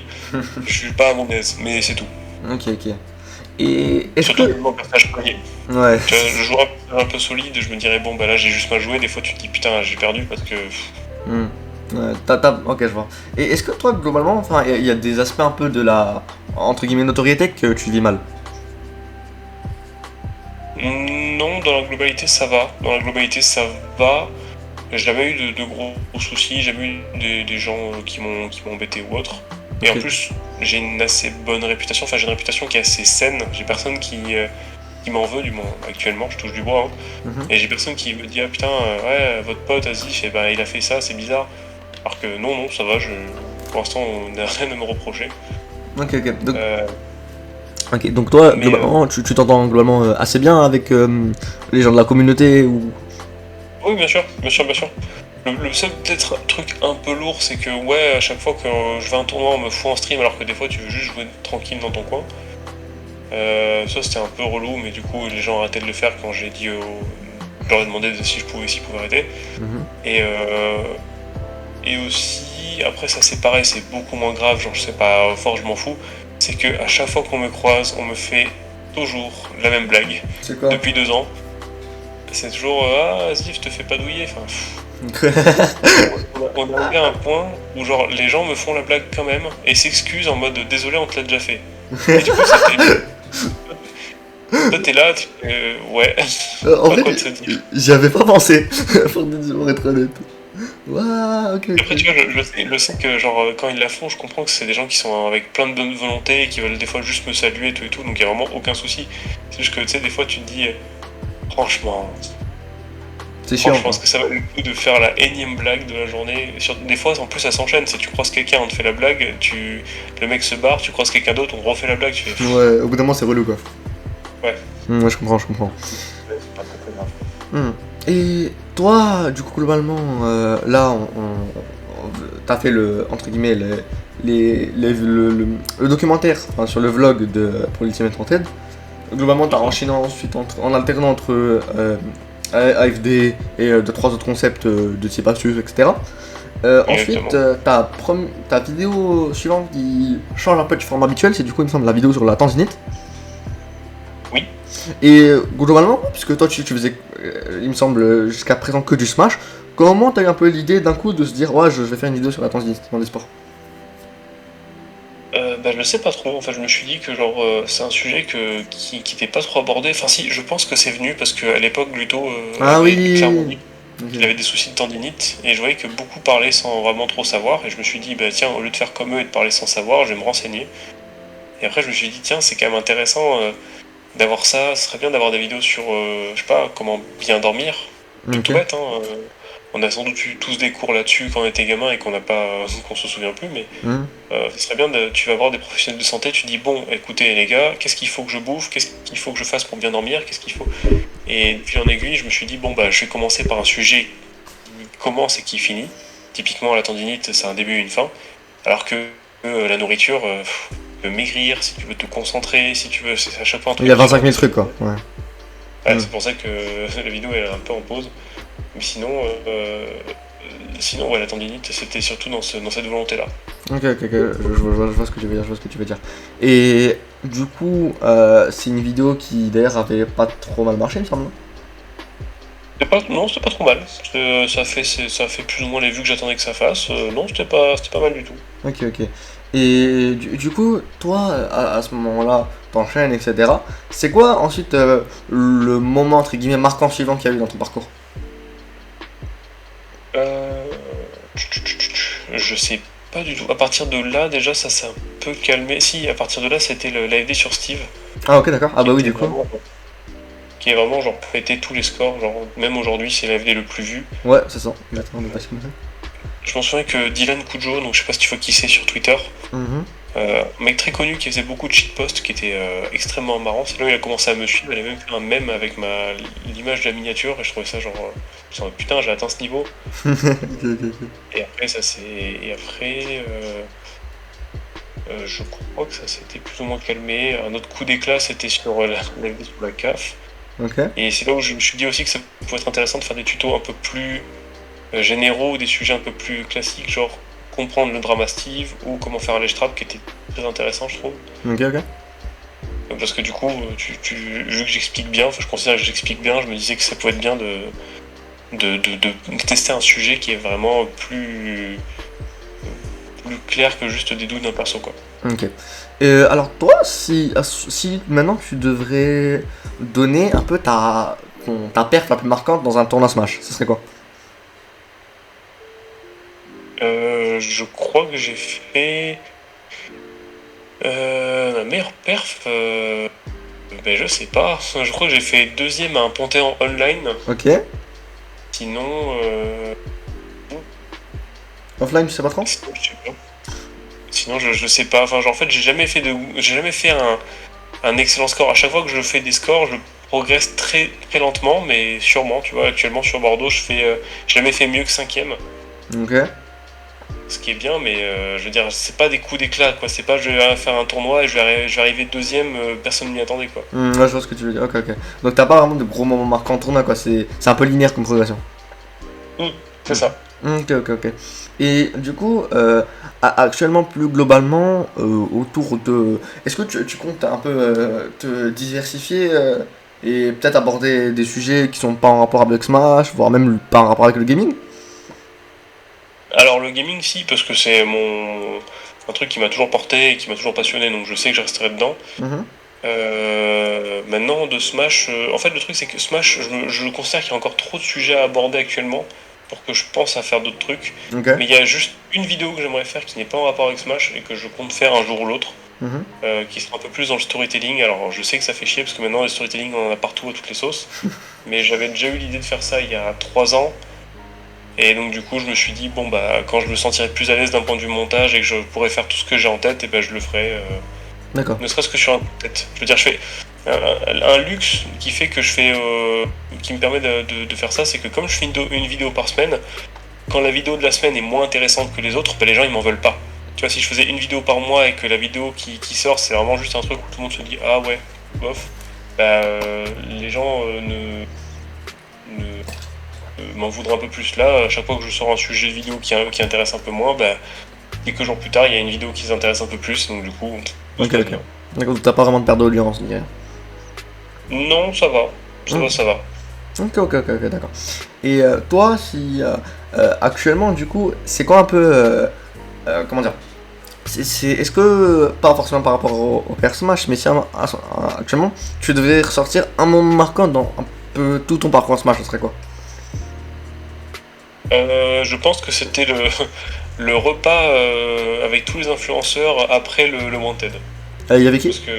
Je suis pas à mon aise, mais c'est tout. Ok, ok. Et est-ce Surtout que. que mon personnage premier. Ouais. Tu vois, je joue un peu solide, je me dirais bon bah là j'ai juste mal joué, des fois tu te dis putain j'ai perdu parce que. Hmm. Ouais, ok, je vois. Et est-ce que toi, globalement, enfin, il y a des aspects un peu de la, entre guillemets, notoriété que tu vis mal? Non, dans la globalité ça va. Dans la globalité ça va. J'ai jamais eu de gros soucis, j'ai jamais eu des gens qui m'ont embêté ou autre. Et en Ok. plus, j'ai une assez bonne réputation, enfin j'ai une réputation qui est assez saine. J'ai personne qui m'en veut, du moins actuellement, je touche du bois. Hein. Mhm. Et j'ai personne qui me dit ah putain, ouais, votre pote Asif, eh ben, il a fait ça, c'est bizarre. Alors que non, ça va, pour l'instant on n'a rien à me reprocher. Ok, ok. Donc, Euh, ok, donc toi, mais globalement, tu t'entends globalement assez bien avec les gens de la communauté ou... oui, bien sûr. Le seul peut-être truc un peu lourd, c'est que ouais, à chaque fois que je vais à un tournoi, on me fout en stream alors que des fois tu veux juste jouer tranquille dans ton coin. Ça c'était un peu relou, mais du coup les gens arrêtaient de le faire quand j'ai dit je leur ai demandé si s'ils pouvaient arrêter. Mhm. Et, aussi, après ça c'est pareil, c'est beaucoup moins grave, genre je sais pas, fort je m'en fous. C'est que à chaque fois qu'on me croise, on me fait toujours la même blague. C'est quoi? Depuis 2 ans. C'est toujours ah vas-y, je te fais pas douiller. Enfin, on a arrivé à un point où genre les gens me font la blague quand même et s'excusent en mode désolé on te l'a déjà fait. Et du coup ça fait. Toi t'es là, ouais, je sais En pas fait, quoi te dire. j'y avais pas pensé, pour être honnête. Waouh, ok, Après ok. tu vois, je sais que genre quand ils la font, je comprends que c'est des gens qui sont avec plein de bonne volonté et qui veulent des fois juste me saluer et tout, donc il y a vraiment aucun souci. C'est juste que tu sais, des fois tu te dis franchement, C'est chiant, franchement, quoi. est-ce que ça va le coup de faire la énième blague de la journée? Des fois, en plus, ça s'enchaîne. Si tu croises quelqu'un, on te fait la blague, le mec se barre, tu croises quelqu'un d'autre, on refait la blague, tu fais. Ouais, au bout d'un moment, c'est relou, quoi. Ouais. Ouais, je comprends, je comprends. C'est pas très grave. Et toi, du coup, globalement, là, t'as fait entre guillemets, le documentaire, enfin, sur le vlog pour l'Ultimate Wanted. Globalement, t'as enchaîné ensuite en alternant entre AFD et deux, trois autres concepts de type astuce, etc. Ensuite, Exactement. ta vidéo suivante qui change un peu du format habituel, c'est du coup, il me semble, la vidéo sur la tanzinite. Oui. Et globalement, puisque toi tu faisais, il me semble, jusqu'à présent que du Smash, comment t'as eu un peu l'idée d'un coup de se dire, ouais, je vais faire une vidéo sur la tanzinite dans les sports? Bah, je le sais pas trop. Enfin, je me suis dit que genre c'est un sujet qui était pas trop abordé. Enfin, si, je pense que c'est venu parce qu'à l'époque, Ludo Ah avait clairement oui. dit qu'il Ok. avait des soucis de tendinite et je voyais que beaucoup parlaient sans vraiment trop savoir. Et je me suis dit, bah tiens, au lieu de faire comme eux et de parler sans savoir, je vais me renseigner. Et après, je me suis dit, tiens, c'est quand même intéressant d'avoir ça. Ce serait bien d'avoir des vidéos sur, je sais pas, comment bien dormir. Truc Ok. tout bête, hein. On a sans doute eu tous des cours là-dessus quand on était gamin et qu'on n'a pas, qu'on se souvient plus, mais Hmm. ce serait bien de, tu vas voir des professionnels de santé, tu dis bon, écoutez les gars, qu'est-ce qu'il faut que je bouffe, qu'est-ce qu'il faut que je fasse pour bien dormir, qu'est-ce qu'il faut. Et puis en aiguille, je me suis dit bon bah je vais commencer par un sujet qui commence et qui finit. Typiquement la tendinite, c'est un début et une fin, alors que la nourriture, tu veux maigrir, si tu veux te concentrer, si tu veux, c'est à chaque fois un Il y truc a 25 différent. 000 trucs quoi. Ouais. Ouais, Hmm. c'est pour ça que la vidéo elle est un peu en pause. Mais sinon, sinon ouais, la tendinite, c'était surtout dans cette volonté-là. Ok, je vois ce que tu veux dire, je vois ce que tu veux dire. Et du coup, c'est une vidéo qui d'ailleurs avait pas trop mal marché, il me semble. Non, c'était pas trop mal. Ça fait plus ou moins les vues que j'attendais que ça fasse. Non, c'était pas mal du tout. Ok. Et du coup, toi, à ce moment-là, t'enchaînes, etc. C'est quoi ensuite le moment, entre guillemets, marquant suivant qu'il y a eu dans ton parcours? Euh, Je sais pas du tout. À partir de là, déjà, ça s'est un peu calmé. Si, à partir de là, c'était l'AFD sur Steve, Ah ok, d'accord. Ah qui bah oui, était du coup. vraiment, qui est vraiment genre pété tous les scores. Genre, même aujourd'hui, c'est l'AFD le plus vu. Ouais, c'est ça. Exactement, de passion. Je m'en souviens que Dylan Kujo, donc je sais pas si tu vois qui c'est sur Twitter, Mhm. un mec très connu qui faisait beaucoup de shitposts, qui était extrêmement marrant. C'est là où il a commencé à me suivre. Il a même fait un mème avec l'image de la miniature et je trouvais ça genre, putain, j'ai atteint ce niveau. Ok. Et après, et après, je crois que ça s'était plus ou moins calmé. Un autre coup d'éclat, c'était sur sur la CAF. Ok. Et c'est là où je me suis dit aussi que ça pourrait être intéressant de faire des tutos un peu plus généraux ou des sujets un peu plus classiques, genre comprendre le drama Steve ou comment faire un ledge trap, qui était très intéressant, je trouve. Ok. Parce que du coup, vu que j'explique bien, enfin je considère que j'explique bien, je me disais que ça pouvait être bien de tester un sujet qui est vraiment plus clair que juste des doutes d'un perso, quoi. Ok. Alors toi, si maintenant tu devrais donner un peu ta perf la plus marquante dans un tournoi Smash, ce serait quoi? Je crois que j'ai fait ma meilleure perf. Ben je sais pas. Je crois que j'ai fait deuxième à un Panthéon online. Ok. Sinon, Offline, tu sais pas trop? sinon je sais pas. Sinon je sais pas. Enfin, genre, en fait, j'ai jamais fait un excellent score. À chaque fois que je fais des scores, je progresse très très lentement, mais sûrement. Tu vois, actuellement sur Bordeaux, j'ai jamais fait mieux que cinquième. Ok. Ce qui est bien, mais je veux dire, c'est pas des coups d'éclat, quoi. C'est pas je vais faire un tournoi et je vais arriver deuxième, personne m'y attendait, quoi. Ouais, je vois ce que tu veux dire. Ok. Donc t'as pas vraiment de gros moments marquants en tournoi, quoi. C'est un peu linéaire comme progression. C'est ça. Ok. Et du coup, actuellement, plus globalement, autour de... Est-ce que tu comptes un peu te diversifier et peut-être aborder des sujets qui sont pas en rapport avec Smash, voire même pas en rapport avec le gaming? Alors le gaming, si, parce que c'est un truc qui m'a toujours porté et qui m'a toujours passionné, donc je sais que je resterai dedans. Mhm. Maintenant, de Smash, en fait, le truc c'est que Smash, je considère qu'il y a encore trop de sujets à aborder actuellement pour que je pense à faire d'autres trucs. Ok. Mais il y a juste une vidéo que j'aimerais faire qui n'est pas en rapport avec Smash et que je compte faire un jour ou l'autre, Mhm. qui sera un peu plus dans le storytelling. Alors, je sais que ça fait chier parce que maintenant, le storytelling, on en a partout à toutes les sauces. Mais j'avais déjà eu l'idée de faire ça il y a 3 ans. Et donc, du coup, je me suis dit, bon, bah, quand je me sentirai plus à l'aise d'un point de vue montage et que je pourrai faire tout ce que j'ai en tête, et ben, je le ferai. D'accord. Ne serait-ce que sur un coup de tête. Je veux dire, je fais un luxe qui fait que je fais, qui me permet de faire ça, c'est que comme je fais une vidéo par semaine, quand la vidéo de la semaine est moins intéressante que les autres, ben, les gens ils m'en veulent pas. Tu vois, si je faisais une vidéo par mois et que la vidéo qui sort c'est vraiment juste un truc où tout le monde se dit ah ouais, bof, bah, les gens m'en voudraient un peu plus. Là, à chaque fois que je sors un sujet de vidéo qui intéresse un peu moins, bah, quelques jours plus tard, il y a une vidéo qui les intéresse un peu plus, donc du coup, tout se passe Ok. bien. D'accord, t'as pas vraiment de perte d'audience, je dirais. Non, ça va. Hmm. Ça va. Ok, d'accord. Et toi, si actuellement, du coup, c'est quoi un peu, comment dire? Est-ce que, pas forcément par rapport au Père Smash, mais si actuellement tu devais ressortir un moment marquant dans un peu tout ton parcours en Smash, ce serait quoi? Je pense que c'était le repas avec tous les influenceurs après le Wanted. Il y avait qui? Parce que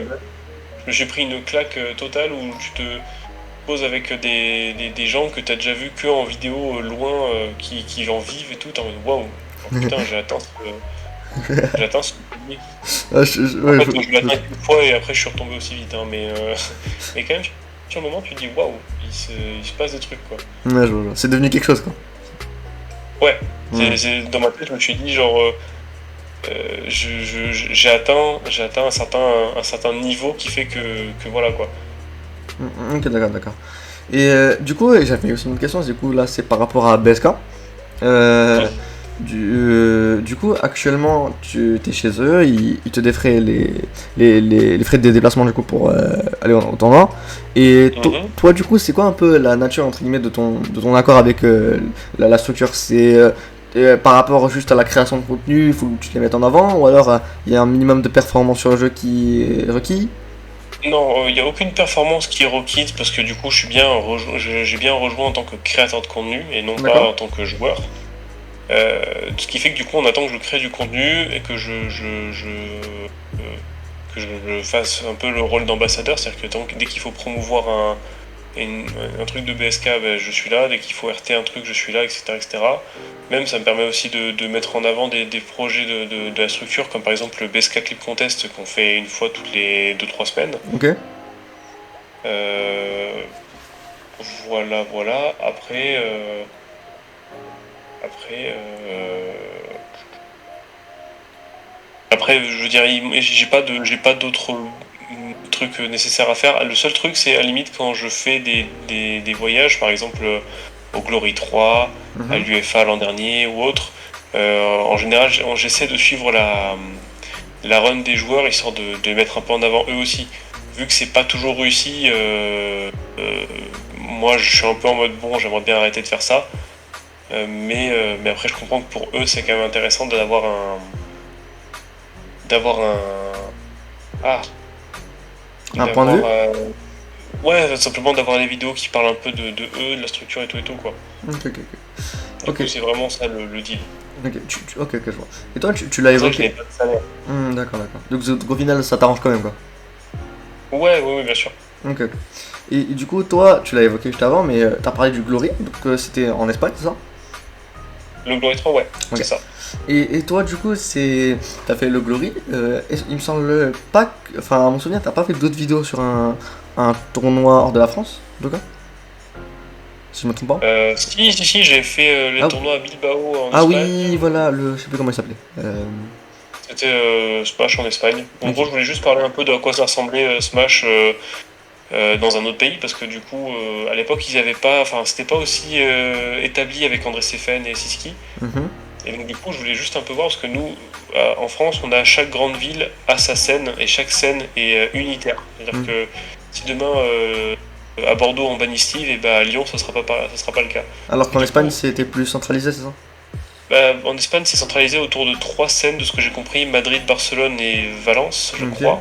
je me suis pris une claque totale où tu te poses avec des gens que tu as déjà vu que en vidéo loin, qui en vivent et tout. T'es en mode waouh, oh, putain, j'ai atteint ce palier. En Ouais, fait, je l'ai atteint une fois et après je suis retombé aussi vite. Hein, mais quand même, sur le moment, tu te dis waouh, il se passe des trucs quoi. ouais, c'est devenu quelque chose quoi. Ouais, Ouais. dans ma tête, je me suis dit genre. J'ai atteint un certain niveau qui fait que voilà quoi. Ok, d'accord, d'accord. Et du coup, j'avais aussi une question, du coup, là, c'est par rapport à BSK. Euh, Mhm. du coup, actuellement, tu es chez eux, ils te défraient les frais de déplacement, du coup, pour aller au tournoi. Et Mhm. toi, du coup, c'est quoi un peu la nature, entre guillemets, de ton accord avec la structure? C'est par rapport juste à la création de contenu, il faut que tu les mettes en avant, ou alors il y a un minimum de performance sur le jeu qui est requis? Non, il n'y a aucune performance qui est requise parce que du coup, j'ai bien rejoint en tant que créateur de contenu et non pas D'accord? en tant que joueur. Ce qui fait que du coup, on attend que je crée du contenu et que je fasse un peu le rôle d'ambassadeur, c'est-à-dire que dès qu'il faut promouvoir un truc de BSK, ben, je suis là. Dès qu'il faut RT un truc, je suis là, etc., etc. Même, ça me permet aussi de mettre en avant des projets de la structure, comme par exemple le BSK Clip Contest qu'on fait une fois toutes les 2-3 semaines. Ok. Euh, voilà, voilà. Après, après, je veux dire, j'ai pas d'autres trucs nécessaires à faire. Le seul truc, c'est à la limite quand je fais des voyages, par exemple au Glory 3, à Mhm. l'UFA l'an dernier ou autre. En général, j'essaie de suivre la run des joueurs, histoire de mettre un peu en avant eux aussi. Vu que c'est pas toujours réussi, moi je suis un peu en mode bon, j'aimerais bien arrêter de faire ça. Mais après, je comprends que pour eux, c'est quand même intéressant d'avoir un. Ah, Un point de d'avoir. vue? Ouais, simplement d'avoir des vidéos qui parlent un peu de eux, de la structure et tout, quoi. Ok, ok, Du ok. coup, c'est vraiment ça le deal. Ok, ok, ok, je vois. Et toi, tu l'as C'est vrai que je évoqué. n'ai pas de salaire. D'accord, d'accord. Donc, au final, ça t'arrange quand même, quoi. Ouais, ouais, ouais, bien sûr. Ok, ok. Et du coup, toi, tu l'as évoqué juste avant, mais t'as parlé du Glory, donc c'était en Espagne, c'est ça? Le Glory 3, ouais, Ok. c'est ça. Et toi, du coup, t'as fait le Glory. Il me semble pas que. Enfin, à mon souvenir, t'as pas fait d'autres vidéos sur un tournoi hors de la France, en tout cas? Si je me trompe pas? Si, j'ai fait les Ah, tournois à Bilbao en ah Espagne. oui, voilà, je sais plus comment il s'appelait. C'était Smash en Espagne. En Ok. gros, je voulais juste parler un peu de à quoi ça ressemblait Smash dans un autre pays parce que du coup, à l'époque, ils avaient pas, enfin, c'était pas aussi établi avec André Sefen et Siski. Mhm. Et donc, du coup, je voulais juste un peu voir parce que nous, en France, on a chaque grande ville a sa scène et chaque scène est unitaire. C'est-à-dire Mhm. que si demain à Bordeaux on bannit Steve, et bah à Lyon, ça sera pas le cas. Alors Et qu'en du Espagne, coup, c'était plus centralisé, c'est ça? bah, en Espagne, c'est centralisé autour de 3 scènes, de ce que j'ai compris, Madrid, Barcelone et Valence, je Ok. crois,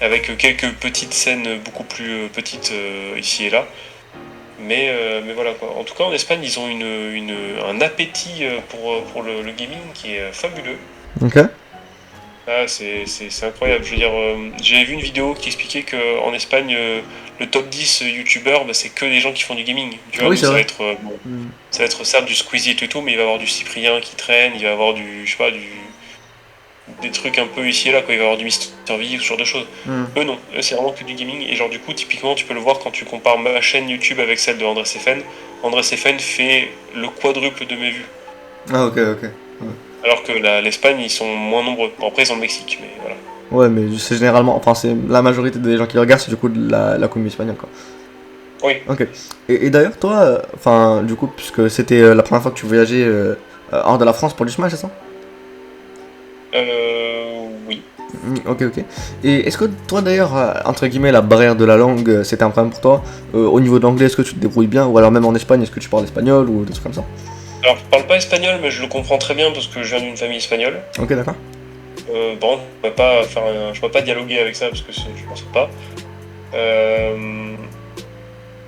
avec quelques petites scènes beaucoup plus petites ici et là. Mais voilà quoi. En tout cas, en Espagne, ils ont un appétit pour le gaming qui est fabuleux. Ok. Ah, c'est incroyable. Je veux dire, j'avais vu une vidéo qui expliquait qu'en Espagne, le top 10 youtubeurs, bah, c'est que des gens qui font du gaming. Tu Ah vois, oui, nous, c'est ça va vrai. être, bon, Mhm. ça va être certes du Squeezie et tout, mais il va y avoir du Cyprien qui traîne, il va y avoir du, je sais pas, des trucs un peu ici et là, quoi. Il va y avoir du Mister V, ce genre de choses. Mhm. Eux, non. Eux, c'est vraiment que du gaming. Et genre, du coup, typiquement, tu peux le voir quand tu compares ma chaîne YouTube avec celle de André Sefen. André Sefen fait le quadruple de mes vues. Ah, ok, ok. Ouais. Alors que l'Espagne, ils sont moins nombreux. Bon, après, ils ont le Mexique, mais voilà. Ouais, mais c'est généralement, enfin, c'est la majorité des gens qui le regardent, c'est du coup de la communauté espagnole, quoi. Oui. Ok. Et d'ailleurs, toi, enfin, du coup, puisque c'était la première fois que tu voyageais hors de la France pour du Smash, c'est ça? Oui. Ok, ok. Et est-ce que toi, d'ailleurs, entre guillemets, la barrière de la langue, c'était un problème pour toi? Au niveau de l'anglais, est-ce que tu te débrouilles bien? Ou alors même en Espagne, est-ce que tu parles espagnol ou des trucs comme ça? Alors, je parle pas espagnol, mais je le comprends très bien parce que je viens d'une famille espagnole. Ok, d'accord. Par contre, je pourrais pas dialoguer avec ça parce que je pense pas.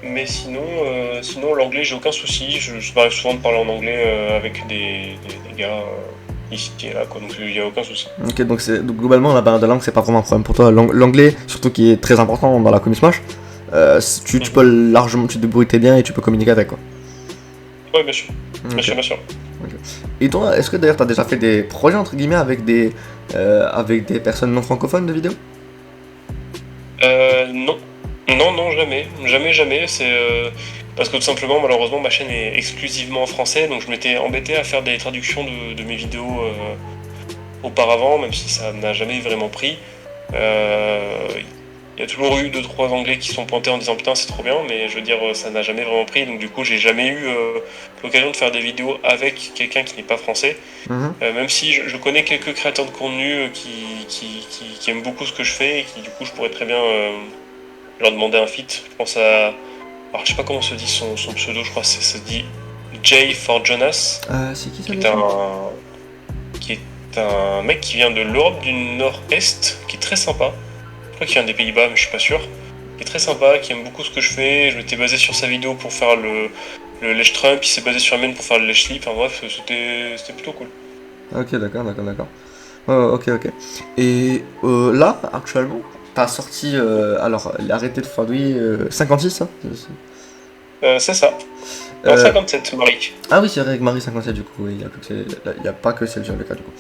Mais sinon l'anglais, j'ai aucun souci. Je m'arrive souvent de parler en anglais avec des gars ici et là, quoi. Donc il n'y a aucun souci. Ok, donc globalement, la barrière de langue, c'est pas vraiment un problème pour toi. L'anglais, surtout qui est très important dans la commu Smash, tu peux largement, tu te débrouilles très bien et tu peux communiquer avec, quoi. Ouais, bien sûr. Ok. Bien sûr. Et toi, est-ce que d'ailleurs, t'as déjà fait des projets, entre guillemets, avec des personnes non francophones de vidéo? Non. Non, jamais. Jamais. C'est parce que tout simplement, malheureusement, ma chaîne est exclusivement en français, donc je m'étais embêté à faire des traductions de mes vidéos auparavant, même si ça n'a jamais vraiment pris. Il y a toujours eu 2-3 anglais qui sont pointés en disant putain c'est trop bien, mais je veux dire ça n'a jamais vraiment pris, donc du coup j'ai jamais eu l'occasion de faire des vidéos avec quelqu'un qui n'est pas français. Mhm. Même si je connais quelques créateurs de contenu qui aiment beaucoup ce que je fais et qui du coup je pourrais très bien leur demander un feat. Je pense à... Alors je sais pas comment se dit son pseudo, je crois que ça se dit J for Jonas, C'est qui ça qui est déjà? qui est un mec qui vient de l'Europe du Nord-Est, qui est très sympa. Je crois qu'il vient des Pays-Bas, mais je suis pas sûr. Qui est très sympa, qui aime beaucoup ce que je fais. Je m'étais basé sur sa vidéo pour faire le Lèche Trump, il s'est basé sur la mienne pour faire le Lèche Slip. Enfin bref, c'était plutôt cool. Ok, d'accord. Ok. Et là, actuellement, t'as sorti, alors, arrêtez de fadouiller, 56, ça? C'est ça. Non, Euh, 57, Marie. ah oui, c'est vrai, avec Marie 57, du coup, oui, il y a pas que celle sur le cas, du coup.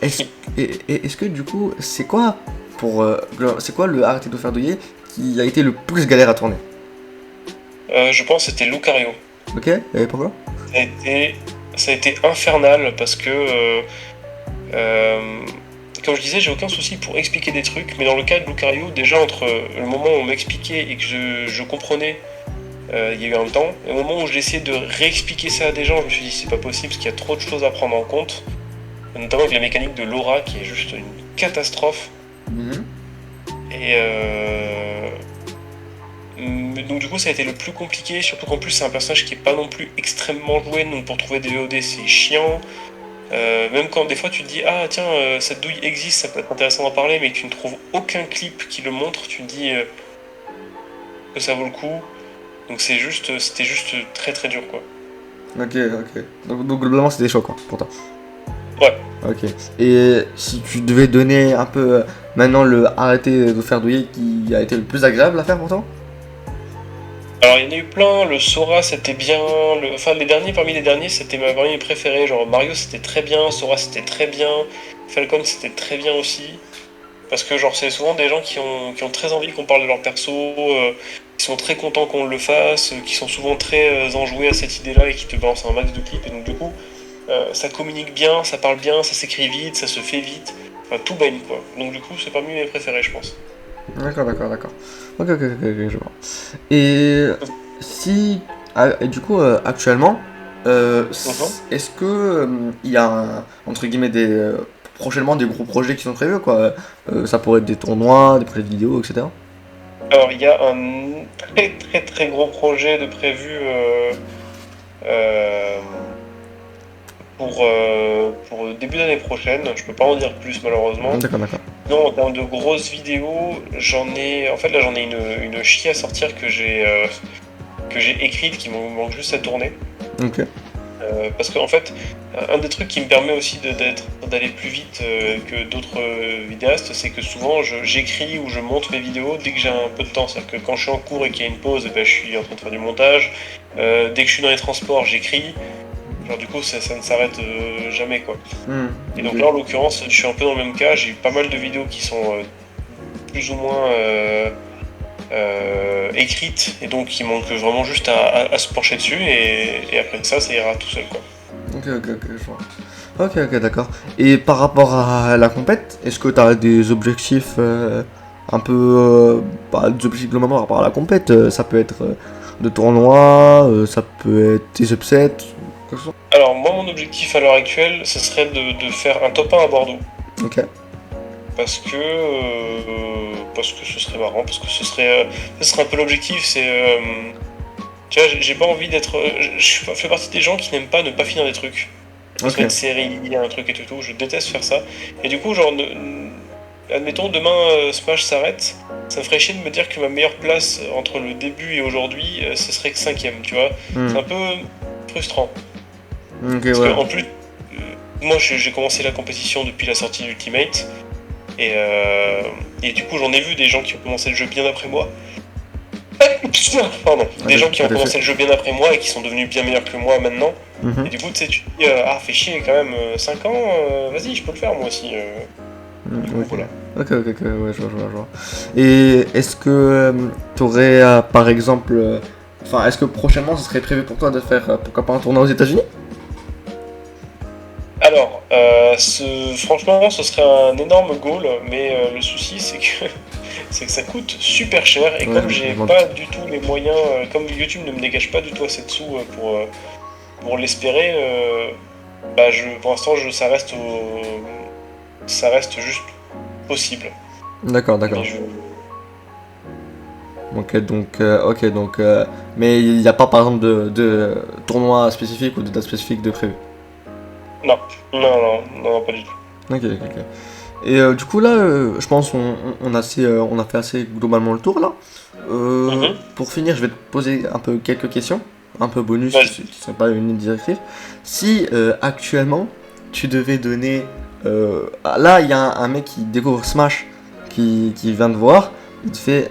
Est-ce que, du coup, c'est quoi le arrêté de faire douiller qui a été le plus galère à tourner? Je pense que c'était Lucario. Ok, et pourquoi? Ça a été infernal parce que, comme je disais, j'ai aucun souci pour expliquer des trucs, mais dans le cas de Lucario, déjà entre le moment où on m'expliquait et que je comprenais, il y a eu un temps, et au moment où j'essayais de réexpliquer ça à des gens, je me suis dit c'est pas possible parce qu'il y a trop de choses à prendre en compte, notamment avec la mécanique de Laura qui est juste une catastrophe. Mhm. Et donc du coup ça a été le plus compliqué, surtout qu'en plus c'est un personnage qui est pas non plus extrêmement joué, donc pour trouver des VOD c'est chiant. Même quand des fois tu te dis ah tiens cette douille existe, ça peut être intéressant d'en parler, mais que tu ne trouves aucun clip qui le montre, tu te dis que ça vaut le coup. Donc c'était juste très très dur quoi. Ok. Donc globalement, c'était chaud, quoi, pour toi. Ouais. Ok. Et si tu devais donner un peu, maintenant, le arrêté de faire douiller qui a été le plus agréable à faire pour toi? Alors il y en a eu plein, le Sora c'était bien, enfin les derniers parmi les derniers c'était parmi mes préférés, genre Mario c'était très bien, Sora c'était très bien, Falcon c'était très bien aussi. Parce que genre c'est souvent des gens qui ont très envie qu'on parle de leur perso, qui sont très contents qu'on le fasse, qui sont souvent très enjoués à cette idée-là et qui te balancent un max de clips. Et donc du coup, ça communique bien, ça parle bien, ça s'écrit vite, ça se fait vite. Enfin tout baigne quoi. Donc du coup c'est parmi mes préférés je pense. D'accord. Ok, je vois. Et si, et du coup, actuellement, Mhm. est-ce que il y a entre guillemets prochainement des gros projets qui sont prévus, quoi? Ça pourrait être des tournois, des projets de vidéo, etc. Alors il y a un très gros projet de prévu euh, pour début d'année prochaine. Je peux pas en dire plus malheureusement. D'accord. Non, en termes de grosses vidéos, en fait là j'en ai une chier à sortir que j'ai écrite qui me manque juste à tourner. Ok. Parce qu'en fait, un des trucs qui me permet aussi d'aller plus vite que d'autres vidéastes, c'est que souvent j'écris ou je monte mes vidéos dès que j'ai un peu de temps. C'est-à-dire que quand je suis en cours et qu'il y a une pause, eh ben, je suis en train de faire du montage. Dès que je suis dans les transports, j'écris. Genre du coup ça ne s'arrête jamais quoi. Et donc là en Ok. l'occurrence je suis un peu dans le même cas, j'ai eu pas mal de vidéos qui sont plus ou moins écrites et donc il manque vraiment juste à se pencher dessus et après ça ira tout seul quoi. Je vois. Ok, d'accord. Et par rapport à la compète, est-ce que tu as des objectifs un peu. Des objectifs globalement par rapport à la compète? Ça peut être de tournois, ça peut être des upsets, quoi que ce soit. Alors moi mon objectif à l'heure actuelle ce serait de faire un top 1 à Bordeaux Ok. parce que ce serait marrant, parce que ce serait un peu l'objectif, c'est tu vois j'ai pas envie d'être je fais partie des gens qui n'aiment pas ne pas finir des trucs. se Ok. mettre série, un truc et tout, je déteste faire ça. Et du coup, genre, admettons, demain Smash s'arrête, ça me ferait chier de me dire que ma meilleure place entre le début et aujourd'hui, ce serait que 5ème, tu vois. C'est Hmm. un peu frustrant. Ok, Parce que ouais. en plus, moi j'ai commencé la compétition depuis la sortie d'Ultimate, et du coup j'en ai vu des gens qui ont commencé le jeu bien après moi. Pardon, Ah, des gens qui t'as ont des commencé faits. le jeu bien après moi et qui sont devenus bien meilleurs que moi maintenant. Et Mhm. du coup, tu sais, tu te dis, ah, fais chier quand même, 5 ans, vas-y, je peux le faire moi aussi. Du coup, Ok. voilà. Ok, ouais, je vois. Et est-ce que t'aurais, par exemple, enfin, est-ce que prochainement, ce serait prévu pour toi de faire, pourquoi pas un tournoi aux États-Unis? Alors, franchement, ce serait un énorme goal, mais le souci, c'est que ça coûte super cher, et Ouais, comme je j'ai m'en pas doute. du tout les moyens, comme YouTube ne me dégage pas du tout assez de sous pour l'espérer, bah pour l'instant, ça reste juste possible. D'accord, Mais d'accord. je, Ok, donc, mais il n'y a pas, par exemple, de tournoi spécifique ou de date spécifique de prévu. non, non, pas du tout. Ok. Et du coup, là, je pense on a fait assez globalement le tour, là. Mhm. Pour finir, je vais te poser un peu quelques questions, un peu bonus qui Vas-y. ne sont pas une ligne directrice. Si actuellement, tu devais donner... là, il y a un mec qui découvre Smash, qui vient te voir, il te fait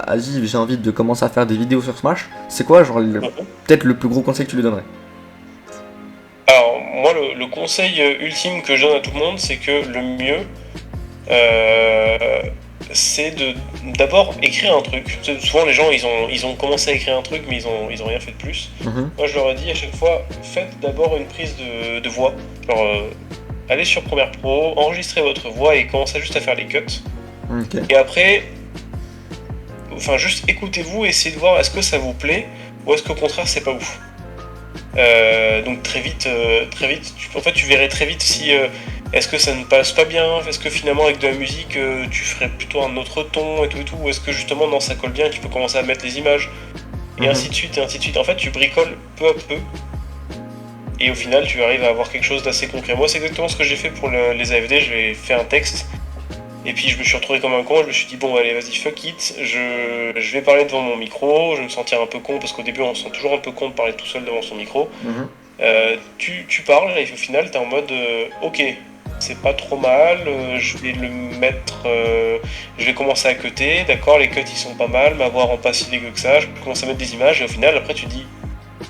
Aziz, j'ai envie de commencer à faire des vidéos sur Smash. C'est quoi, genre, Mhm. peut-être le plus gros conseil que tu lui donnerais? Alors, moi, le conseil ultime que je donne à tout le monde, c'est que le mieux, euh, c'est de d'abord écrire un truc. Souvent, les gens, ils ont commencé à écrire un truc, mais ils ont rien fait de plus. Mhm. Moi, je leur ai dit à chaque fois, faites d'abord une prise de voix. Genre, allez sur Premiere Pro, enregistrez votre voix et commencez juste à faire les cuts. Ok. Et après, enfin, juste écoutez-vous et essayez de voir est-ce que ça vous plaît ou est-ce qu'au contraire, c'est pas ouf. Donc très vite, en fait, tu verrais très vite si est-ce que ça ne passe pas bien, est-ce que finalement avec de la musique tu ferais plutôt un autre ton et tout, ou est-ce que justement non ça colle bien, tu peux commencer à mettre les images et Mhm. ainsi de suite et ainsi de suite. En fait, tu bricoles peu à peu et au final tu arrives à avoir quelque chose d'assez concret. Moi, c'est exactement ce que j'ai fait pour les AFD. J'ai fait un texte et puis je me suis retrouvé comme un con. Je me suis dit bon allez vas-y fuck it, je vais parler devant mon micro. Je vais me sentir un peu con parce qu'au début on se sent toujours un peu con de parler tout seul devant son micro. Mhm. Tu parles et au final t'es en mode ok, c'est pas trop mal, je vais le mettre, je vais commencer à cutter, d'accord, les cuts ils sont pas mal, ma voix rend pas si dégueu que ça, je commence à mettre des images et au final après tu dis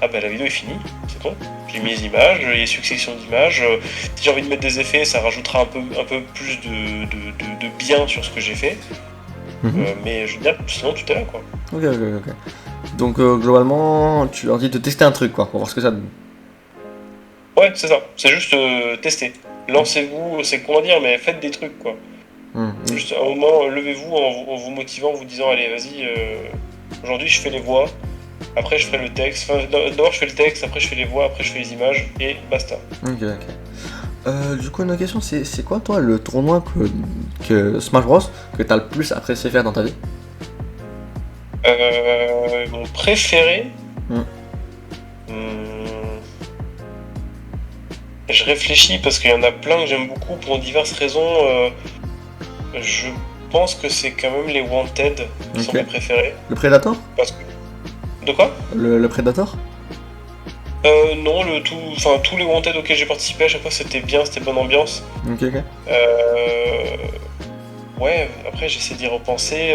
ah bah la vidéo est finie, c'est bon, j'ai mis les images, il y a succession d'images, si j'ai envie de mettre des effets ça rajoutera un peu plus de bien sur ce que j'ai fait, Mhm. mais je veux dire sinon tout est là quoi. Ok. Donc globalement, tu leur dis de tester un truc quoi, pour voir ce que ça donne. Ouais c'est ça, c'est juste tester. Lancez-vous, c'est comment dire, mais faites des trucs quoi. Mhm. Juste à un moment, levez-vous en vous motivant, en vous disant allez, vas-y, aujourd'hui je fais les voix, après je ferai le texte. Enfin, d'abord je fais le texte, après je fais les voix, après je fais les images, et basta. Ok. Du coup, une autre question, c'est quoi toi le tournoi que Smash Bros que t'as le plus apprécié faire dans ta vie? Mon préféré, Hmm. hmm, je réfléchis parce qu'il y en a plein que j'aime beaucoup pour diverses raisons. Je pense que c'est quand même les Wanted qui sont Ok. mes préférés. Le Predator? Parce que... De quoi? Le Predator? Non, enfin, tous les Wanted auxquels j'ai participé, à chaque fois c'était bien, c'était bonne ambiance. Ok. Euh, Ouais, après j'essaie d'y repenser.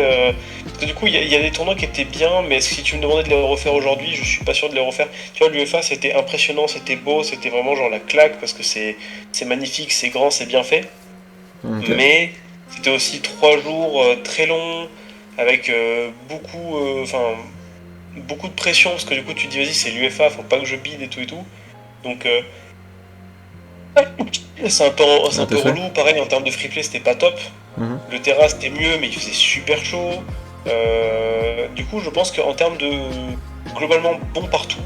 Parce que du coup, il y a des tournois qui étaient bien, mais si tu me demandais de les refaire aujourd'hui, je suis pas sûr de les refaire. Tu vois, l'UEFA c'était impressionnant, c'était beau, c'était vraiment genre la claque parce que c'est magnifique, c'est grand, c'est bien fait. Ok. Mais c'était aussi 3 jours très longs, avec beaucoup de pression parce que du coup tu te dis vas-y, c'est l'UEFA, faut pas que je bide et tout et tout. Donc c'est Ah, un tes peu souhaits? relou. Pareil, en termes de free play, c'était pas top. Mhm. Le terrain c'était mieux, mais il faisait super chaud. Du coup, je pense qu'en termes de globalement bon partout,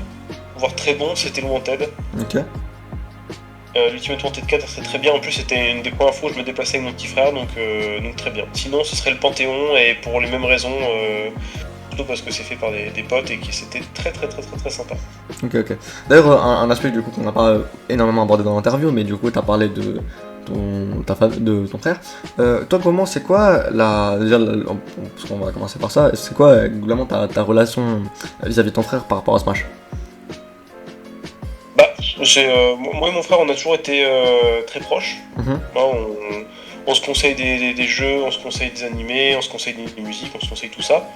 voire très bon, c'était le Wanted. Ok. L'Ultimate Wanted 4 c'était très bien. En plus, c'était une des premières fois où je me déplaçais avec mon petit frère, donc très bien. Sinon, ce serait le Panthéon, et pour les mêmes raisons, surtout parce que c'est fait par des potes et que c'était très très très très très sympa. Ok. D'ailleurs, un aspect du coup qu'on n'a pas énormément abordé dans l'interview, mais du coup, t'as parlé de de ton frère. Toi, comment, c'est quoi parce qu'on va commencer par ça, c'est quoi globalement ta relation vis-à-vis de ton frère par rapport à Smash? Bah, moi et mon frère, on a toujours été très proches. Mhm. On se conseille des jeux, on se conseille des animés, on se conseille des musiques, on se conseille tout ça.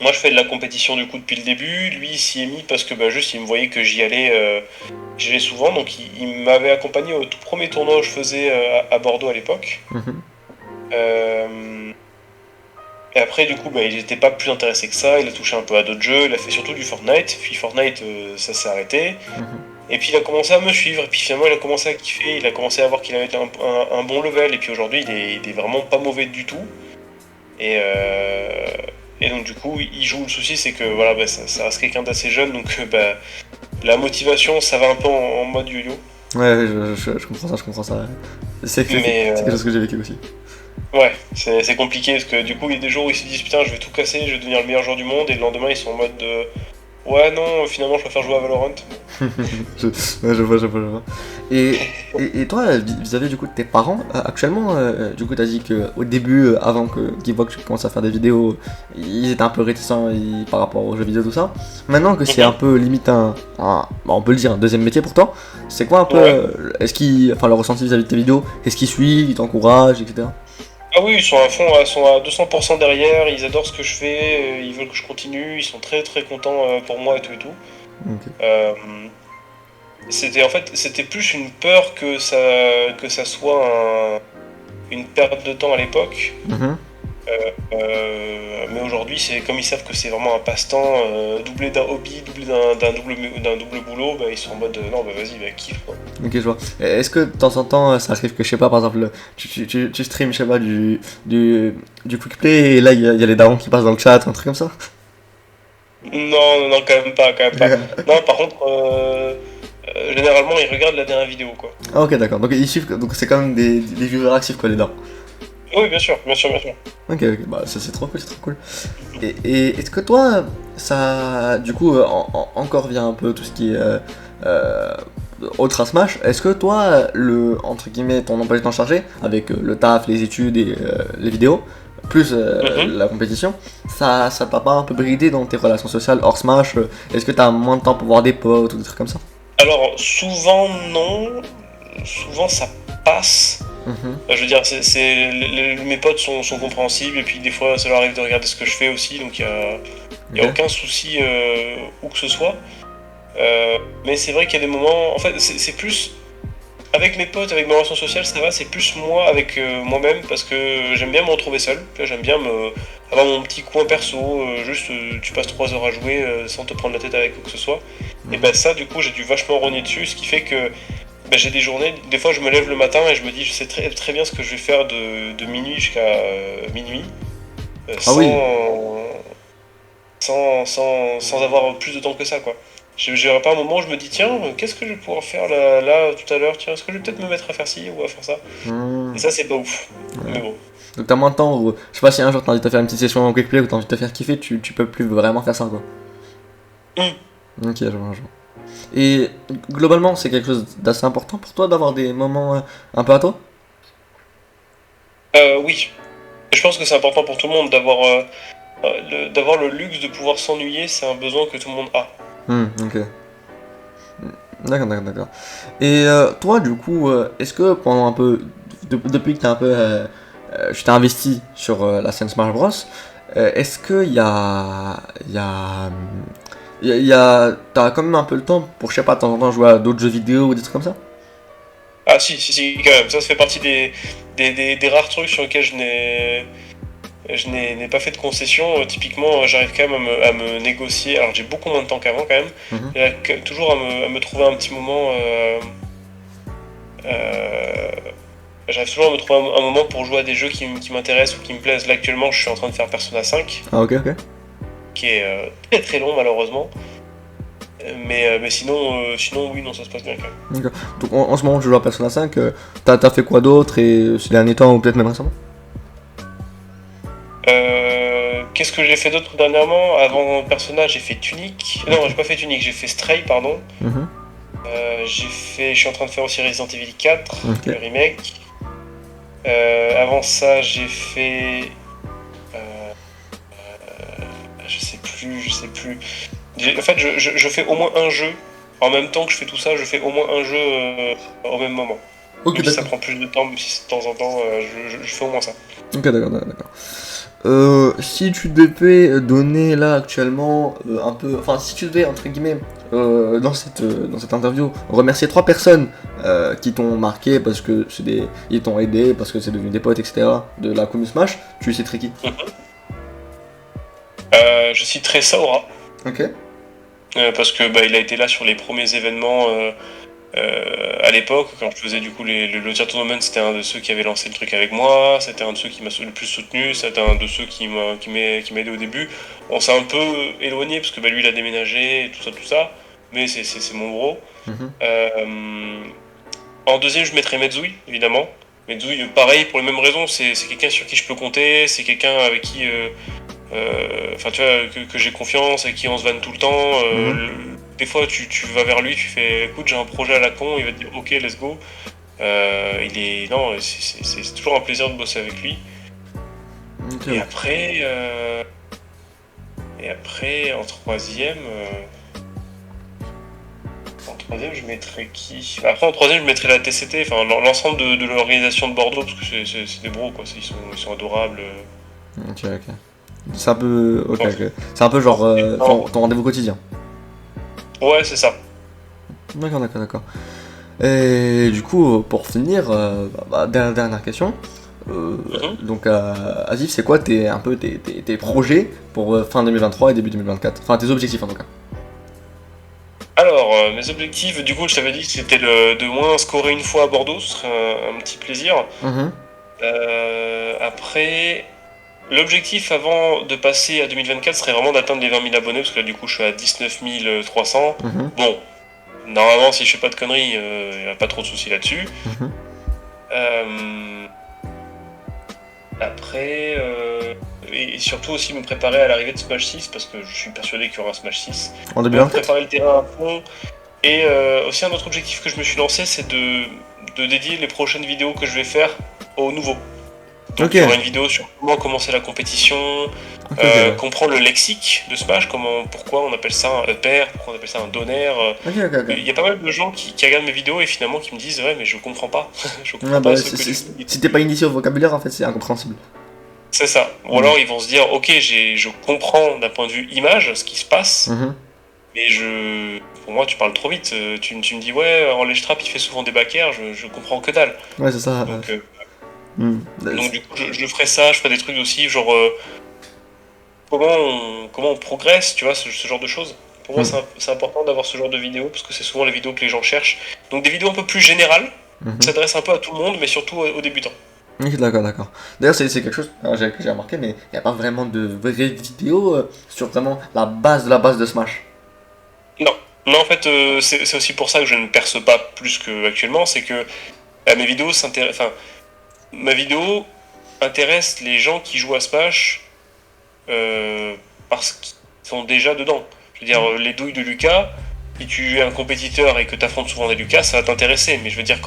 Moi, je fais de la compétition du coup depuis le début. Lui, il s'y est mis parce que juste il me voyait que j'y allais souvent. Donc, il m'avait accompagné au tout premier tournoi que je faisais à Bordeaux à l'époque. Mhm. Et après, du coup, il n'était pas plus intéressé que ça. Il a touché un peu à d'autres jeux. Il a fait surtout du Fortnite. Puis Fortnite, ça s'est arrêté. Mhm. Et puis il a commencé à me suivre. Et puis finalement, il a commencé à kiffer. Il a commencé à voir qu'il avait un bon level. Et puis aujourd'hui, il est vraiment pas mauvais du tout. Et, et donc du coup, il joue. Le souci, c'est que voilà, ça reste quelqu'un d'assez jeune. Donc la motivation, ça va un peu en mode yo-yo. Ouais, je comprends ça. C'est quelque chose que j'ai vécu aussi. Ouais, c'est compliqué parce que du coup, il y a des jours où ils se disent putain, je vais tout casser, je vais devenir le meilleur joueur du monde. Et le lendemain, ils sont en mode ouais, non, finalement, je préfère jouer à Valorant. Je vois. Et toi, vis-à-vis du coup de tes parents, actuellement, du coup, t'as dit qu'au début, avant qu'ils voient que tu commences à faire des vidéos, ils étaient un peu réticents par rapport aux jeux vidéo, tout ça. Maintenant que c'est un peu limite on peut le dire, un deuxième métier pour toi, c'est quoi un peu, est-ce qu'ils, enfin, leur ressenti vis-à-vis de tes vidéos, est-ce qu'ils suivent, ils t'encouragent, etc. Ah oui, ils sont à fond, ils sont à 200% derrière, ils adorent ce que je fais, ils veulent que je continue, ils sont très très contents pour moi et tout et tout. Ok. C'était plus une peur que ça soit une perte de temps à l'époque. Mhm. Mais aujourd'hui, c'est comme ils savent que c'est vraiment un passe-temps, doublé d'un hobby, doublé d'un double boulot, ils sont en mode non, vas-y, kiffe quoi. Ok, je vois. Est-ce que de temps en temps, ça arrive que, je sais pas, par exemple, tu stream, je sais pas, du quick play et là, il y a les darons qui passent dans le chat, un truc comme ça? Non, quand même pas, Non, par contre, généralement, ils regardent la dernière vidéo quoi. Ah, ok, d'accord. Donc, ils suivent, donc c'est quand même des viewers actifs, quoi, les darons. Oui, bien sûr. Ok, bah ça c'est trop cool. Et est-ce que toi, ça, du coup, encore vient un peu tout ce qui est autre à Smash, est-ce que toi, entre guillemets, ton emploi du temps chargé, avec le taf, les études et les vidéos, plus la compétition, ça t'a pas un peu bridé dans tes relations sociales hors Smash? Est-ce que t'as moins de temps pour voir des potes ou des trucs comme ça? Alors, souvent, non. Souvent, ça passe. Je veux dire, mes potes sont compréhensibles et puis des fois ça leur arrive de regarder ce que je fais aussi, donc il n'y a aucun souci où que ce soit. Mais c'est vrai qu'il y a des moments, en fait c'est plus avec mes potes, avec mes relations sociales, ça va, c'est plus moi avec moi-même parce que j'aime bien me retrouver seul, j'aime bien avoir mon petit coin perso, tu passes 3 heures à jouer sans te prendre la tête avec quoi que ce soit. Et ça du coup j'ai dû vachement rogner dessus, ce qui fait que j'ai des journées, des fois je me lève le matin et je me dis je sais très, très bien ce que je vais faire de minuit jusqu'à minuit sans avoir plus de temps que ça quoi. J'aurais pas un moment où je me dis tiens qu'est-ce que je vais pouvoir faire là tout à l'heure, tiens est-ce que je vais peut-être me mettre à faire ci ou à faire ça. Et ça c'est pas ouf, mais bon. Donc t'as moins de temps, ou je sais pas si un jour t'as envie de te faire une petite session en quick play ou t'as envie de te faire kiffer, tu peux plus vraiment faire ça quoi. Ok, je vois. Et globalement, c'est quelque chose d'assez important pour toi d'avoir des moments un peu à toi? Oui. Je pense que c'est important pour tout le monde d'avoir le luxe de pouvoir s'ennuyer, c'est un besoin que tout le monde a. Ok. D'accord. Et toi, du coup, est-ce que pendant un peu, depuis que t'as un peu, tu t'es investi sur la scène Smash Bros, est-ce que t'as quand même un peu le temps pour, je sais pas, de temps en temps jouer à d'autres jeux vidéo ou des trucs comme ça? Ah si, quand même. Ça fait partie des rares trucs sur lesquels je n'ai pas fait de concession. Typiquement, j'arrive quand même à me négocier. Alors j'ai beaucoup moins de temps qu'avant quand même. J'arrive toujours à me trouver un petit moment. J'arrive toujours à me trouver un moment pour jouer à des jeux qui m'intéressent ou qui me plaisent. Là actuellement, je suis en train de faire Persona 5. Ah, ok. Qui est très très long malheureusement. Mais sinon, oui, non, ça se passe bien quand même. D'accord. Donc en ce moment, tu joues à Persona 5, t'as fait quoi d'autre et ces derniers temps ou peut-être même récemment? Qu'est-ce que j'ai fait d'autre dernièrement? Avant Persona, j'ai fait Tunic. Non, j'ai pas fait Tunic, j'ai fait Stray, pardon. Mhm. Je suis en train de faire aussi Resident Evil 4, Ok. le remake. Avant ça, j'ai fait. euh, je sais plus. En fait, je fais au moins un jeu. En même temps que je fais tout ça, je fais au moins un jeu au même moment. Ok, Même si ça d'accord. prend plus de temps, même si de temps en temps, je fais au moins ça. Ok, d'accord. Si tu devais donner là actuellement un peu, enfin si tu devais entre guillemets dans cette interview remercier trois personnes qui t'ont marqué parce que ils t'ont aidé parce que c'est devenu des potes etc de la commu Smash, tu citerais qui? Je citerai Saura, Ok. parce que bah, il a été là sur les premiers événements à l'époque, quand je faisais du coup le Lotia Tournament, c'était un de ceux qui avait lancé le truc avec moi, c'était un de ceux qui m'a le plus soutenu, c'était un de ceux qui m'a aidé au début. On s'est un peu éloigné parce que bah, lui il a déménagé et tout ça, mais c'est mon bro. Mhm. En deuxième, je mettrais Medzouille, évidemment. Medzouille, pareil, pour les mêmes raisons, c'est quelqu'un sur qui je peux compter, c'est quelqu'un avec qui, enfin tu vois, que j'ai confiance, avec qui on se vanne tout le temps. Mhm. Des fois, tu vas vers lui, tu fais, écoute, j'ai un projet à la con, il va te dire, ok, let's go. Non, c'est toujours un plaisir de bosser avec lui. Ok, Et ouais. après, euh, en troisième. En troisième, je mettrais qui? Après, en troisième, je mettrais la TCT, enfin l'ensemble de l'organisation de Bordeaux, parce que c'est des bros, quoi. Ils sont adorables. Ok. C'est un peu, Enfin, ok. C'est un peu genre non. ton rendez-vous quotidien. Ouais, c'est ça. D'accord. Et du coup, pour finir, dernière question. Mhm. Donc, Asif, c'est quoi tes projets pour fin 2023 et début 2024? Enfin, tes objectifs en tout cas. Alors, mes objectifs, du coup, je t'avais dit que c'était de moins scorer une fois à Bordeaux, ce serait un petit plaisir. Mhm. Après, l'objectif avant de passer à 2024 serait vraiment d'atteindre les 20 000 abonnés, parce que là, du coup, je suis à 19 300. Mhm. Bon, normalement, si je fais pas de conneries, il n'y a pas trop de soucis là-dessus. Mhm. Euh, Après, et surtout aussi me préparer à l'arrivée de Smash 6, parce que je suis persuadé qu'il y aura un Smash 6. En Donc 2024? préparer le terrain à fond. Et aussi un autre objectif que je me suis lancé, c'est de dédier les prochaines vidéos que je vais faire aux nouveaux. Donc Ok. il y aura une vidéo sur comment commencer la compétition, Ok. comprendre le lexique de Smash, pourquoi on appelle ça un upper, pourquoi on appelle ça un donner. Ok. Il y a pas mal de gens qui regardent mes vidéos et finalement qui me disent ouais mais je comprends pas, je Ah comprends bah, pas ce que tu dis. si t'es pas initié au vocabulaire, en fait, c'est incompréhensible. C'est ça. Ou Mhm. alors ils vont se dire ok je comprends d'un point de vue image ce qui se passe, Mhm. mais pour moi tu parles trop vite. Tu me dis ouais en ledge trap il fait souvent des back air, je comprends que dalle. Ouais, c'est ça. Donc, Mhm. du coup je ferai ça, je ferai des trucs aussi genre comment on progresse, tu vois, ce genre de choses. Pour moi, Mhm. c'est important d'avoir ce genre de vidéos parce que c'est souvent les vidéos que les gens cherchent. Donc des vidéos un peu plus générales, qui Mhm. s'adressent un peu à tout le monde, mais surtout aux débutants. Ok, d'accord. D'ailleurs, c'est quelque chose que j'ai remarqué, mais il n'y a pas vraiment de vraies vidéos sur vraiment la base de Smash. Non, non, en fait, c'est aussi pour ça que je ne perce pas plus qu'actuellement, c'est que mes vidéos s'intéressent. Enfin, ma vidéo intéresse les gens qui jouent à Smash parce qu'ils sont déjà dedans. Je veux dire, les douilles de Lucas, si tu es un compétiteur et que tu affrontes souvent des Lucas, ça va t'intéresser. Mais je veux dire,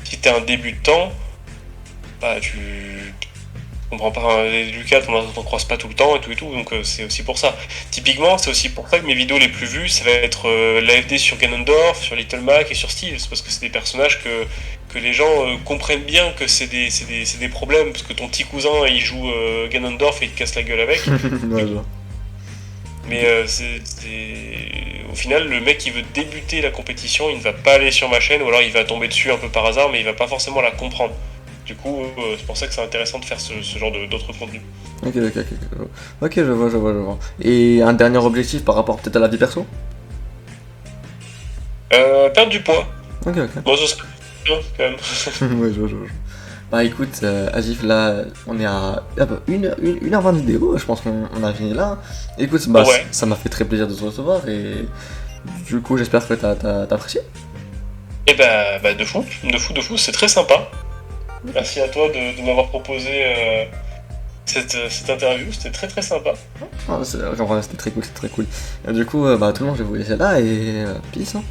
si t'es un débutant, bah tu comprends pas les Lucas, t'en croises pas tout le temps et tout, donc c'est aussi pour ça. Typiquement, c'est aussi pour ça que mes vidéos les plus vues, ça va être l'AFD sur Ganondorf, sur Little Mac et sur Steve, c'est parce que c'est des personnages que les gens comprennent bien que c'est des problèmes, parce que ton petit cousin il joue Ganondorf et il te casse la gueule avec. Ouais, je vois. Mais au final, le mec qui veut débuter la compétition, il ne va pas aller sur ma chaîne, ou alors il va tomber dessus un peu par hasard, mais il va pas forcément la comprendre. Du coup, c'est pour ça que c'est intéressant de faire ce genre d'autres contenus. Ok, je vois. Et un dernier objectif par rapport peut-être à la vie perso? Perdre du poids. Ok. Bon, ce serait bien quand même. Ouais, je vois. Bah écoute, Agif, là, on est à 1h20 de vidéo, je pense qu'on a fini là. Écoute, bah, Ouais. ça m'a fait très plaisir de te recevoir et du coup, j'espère que t'as apprécié. Et bah de fou, c'est très sympa. Merci à toi de m'avoir proposé cette interview, c'était très très sympa. Ah, genre, c'était très cool, c'était très cool. Du coup, bah tout le monde, je vais vous laisser là et peace. Hein.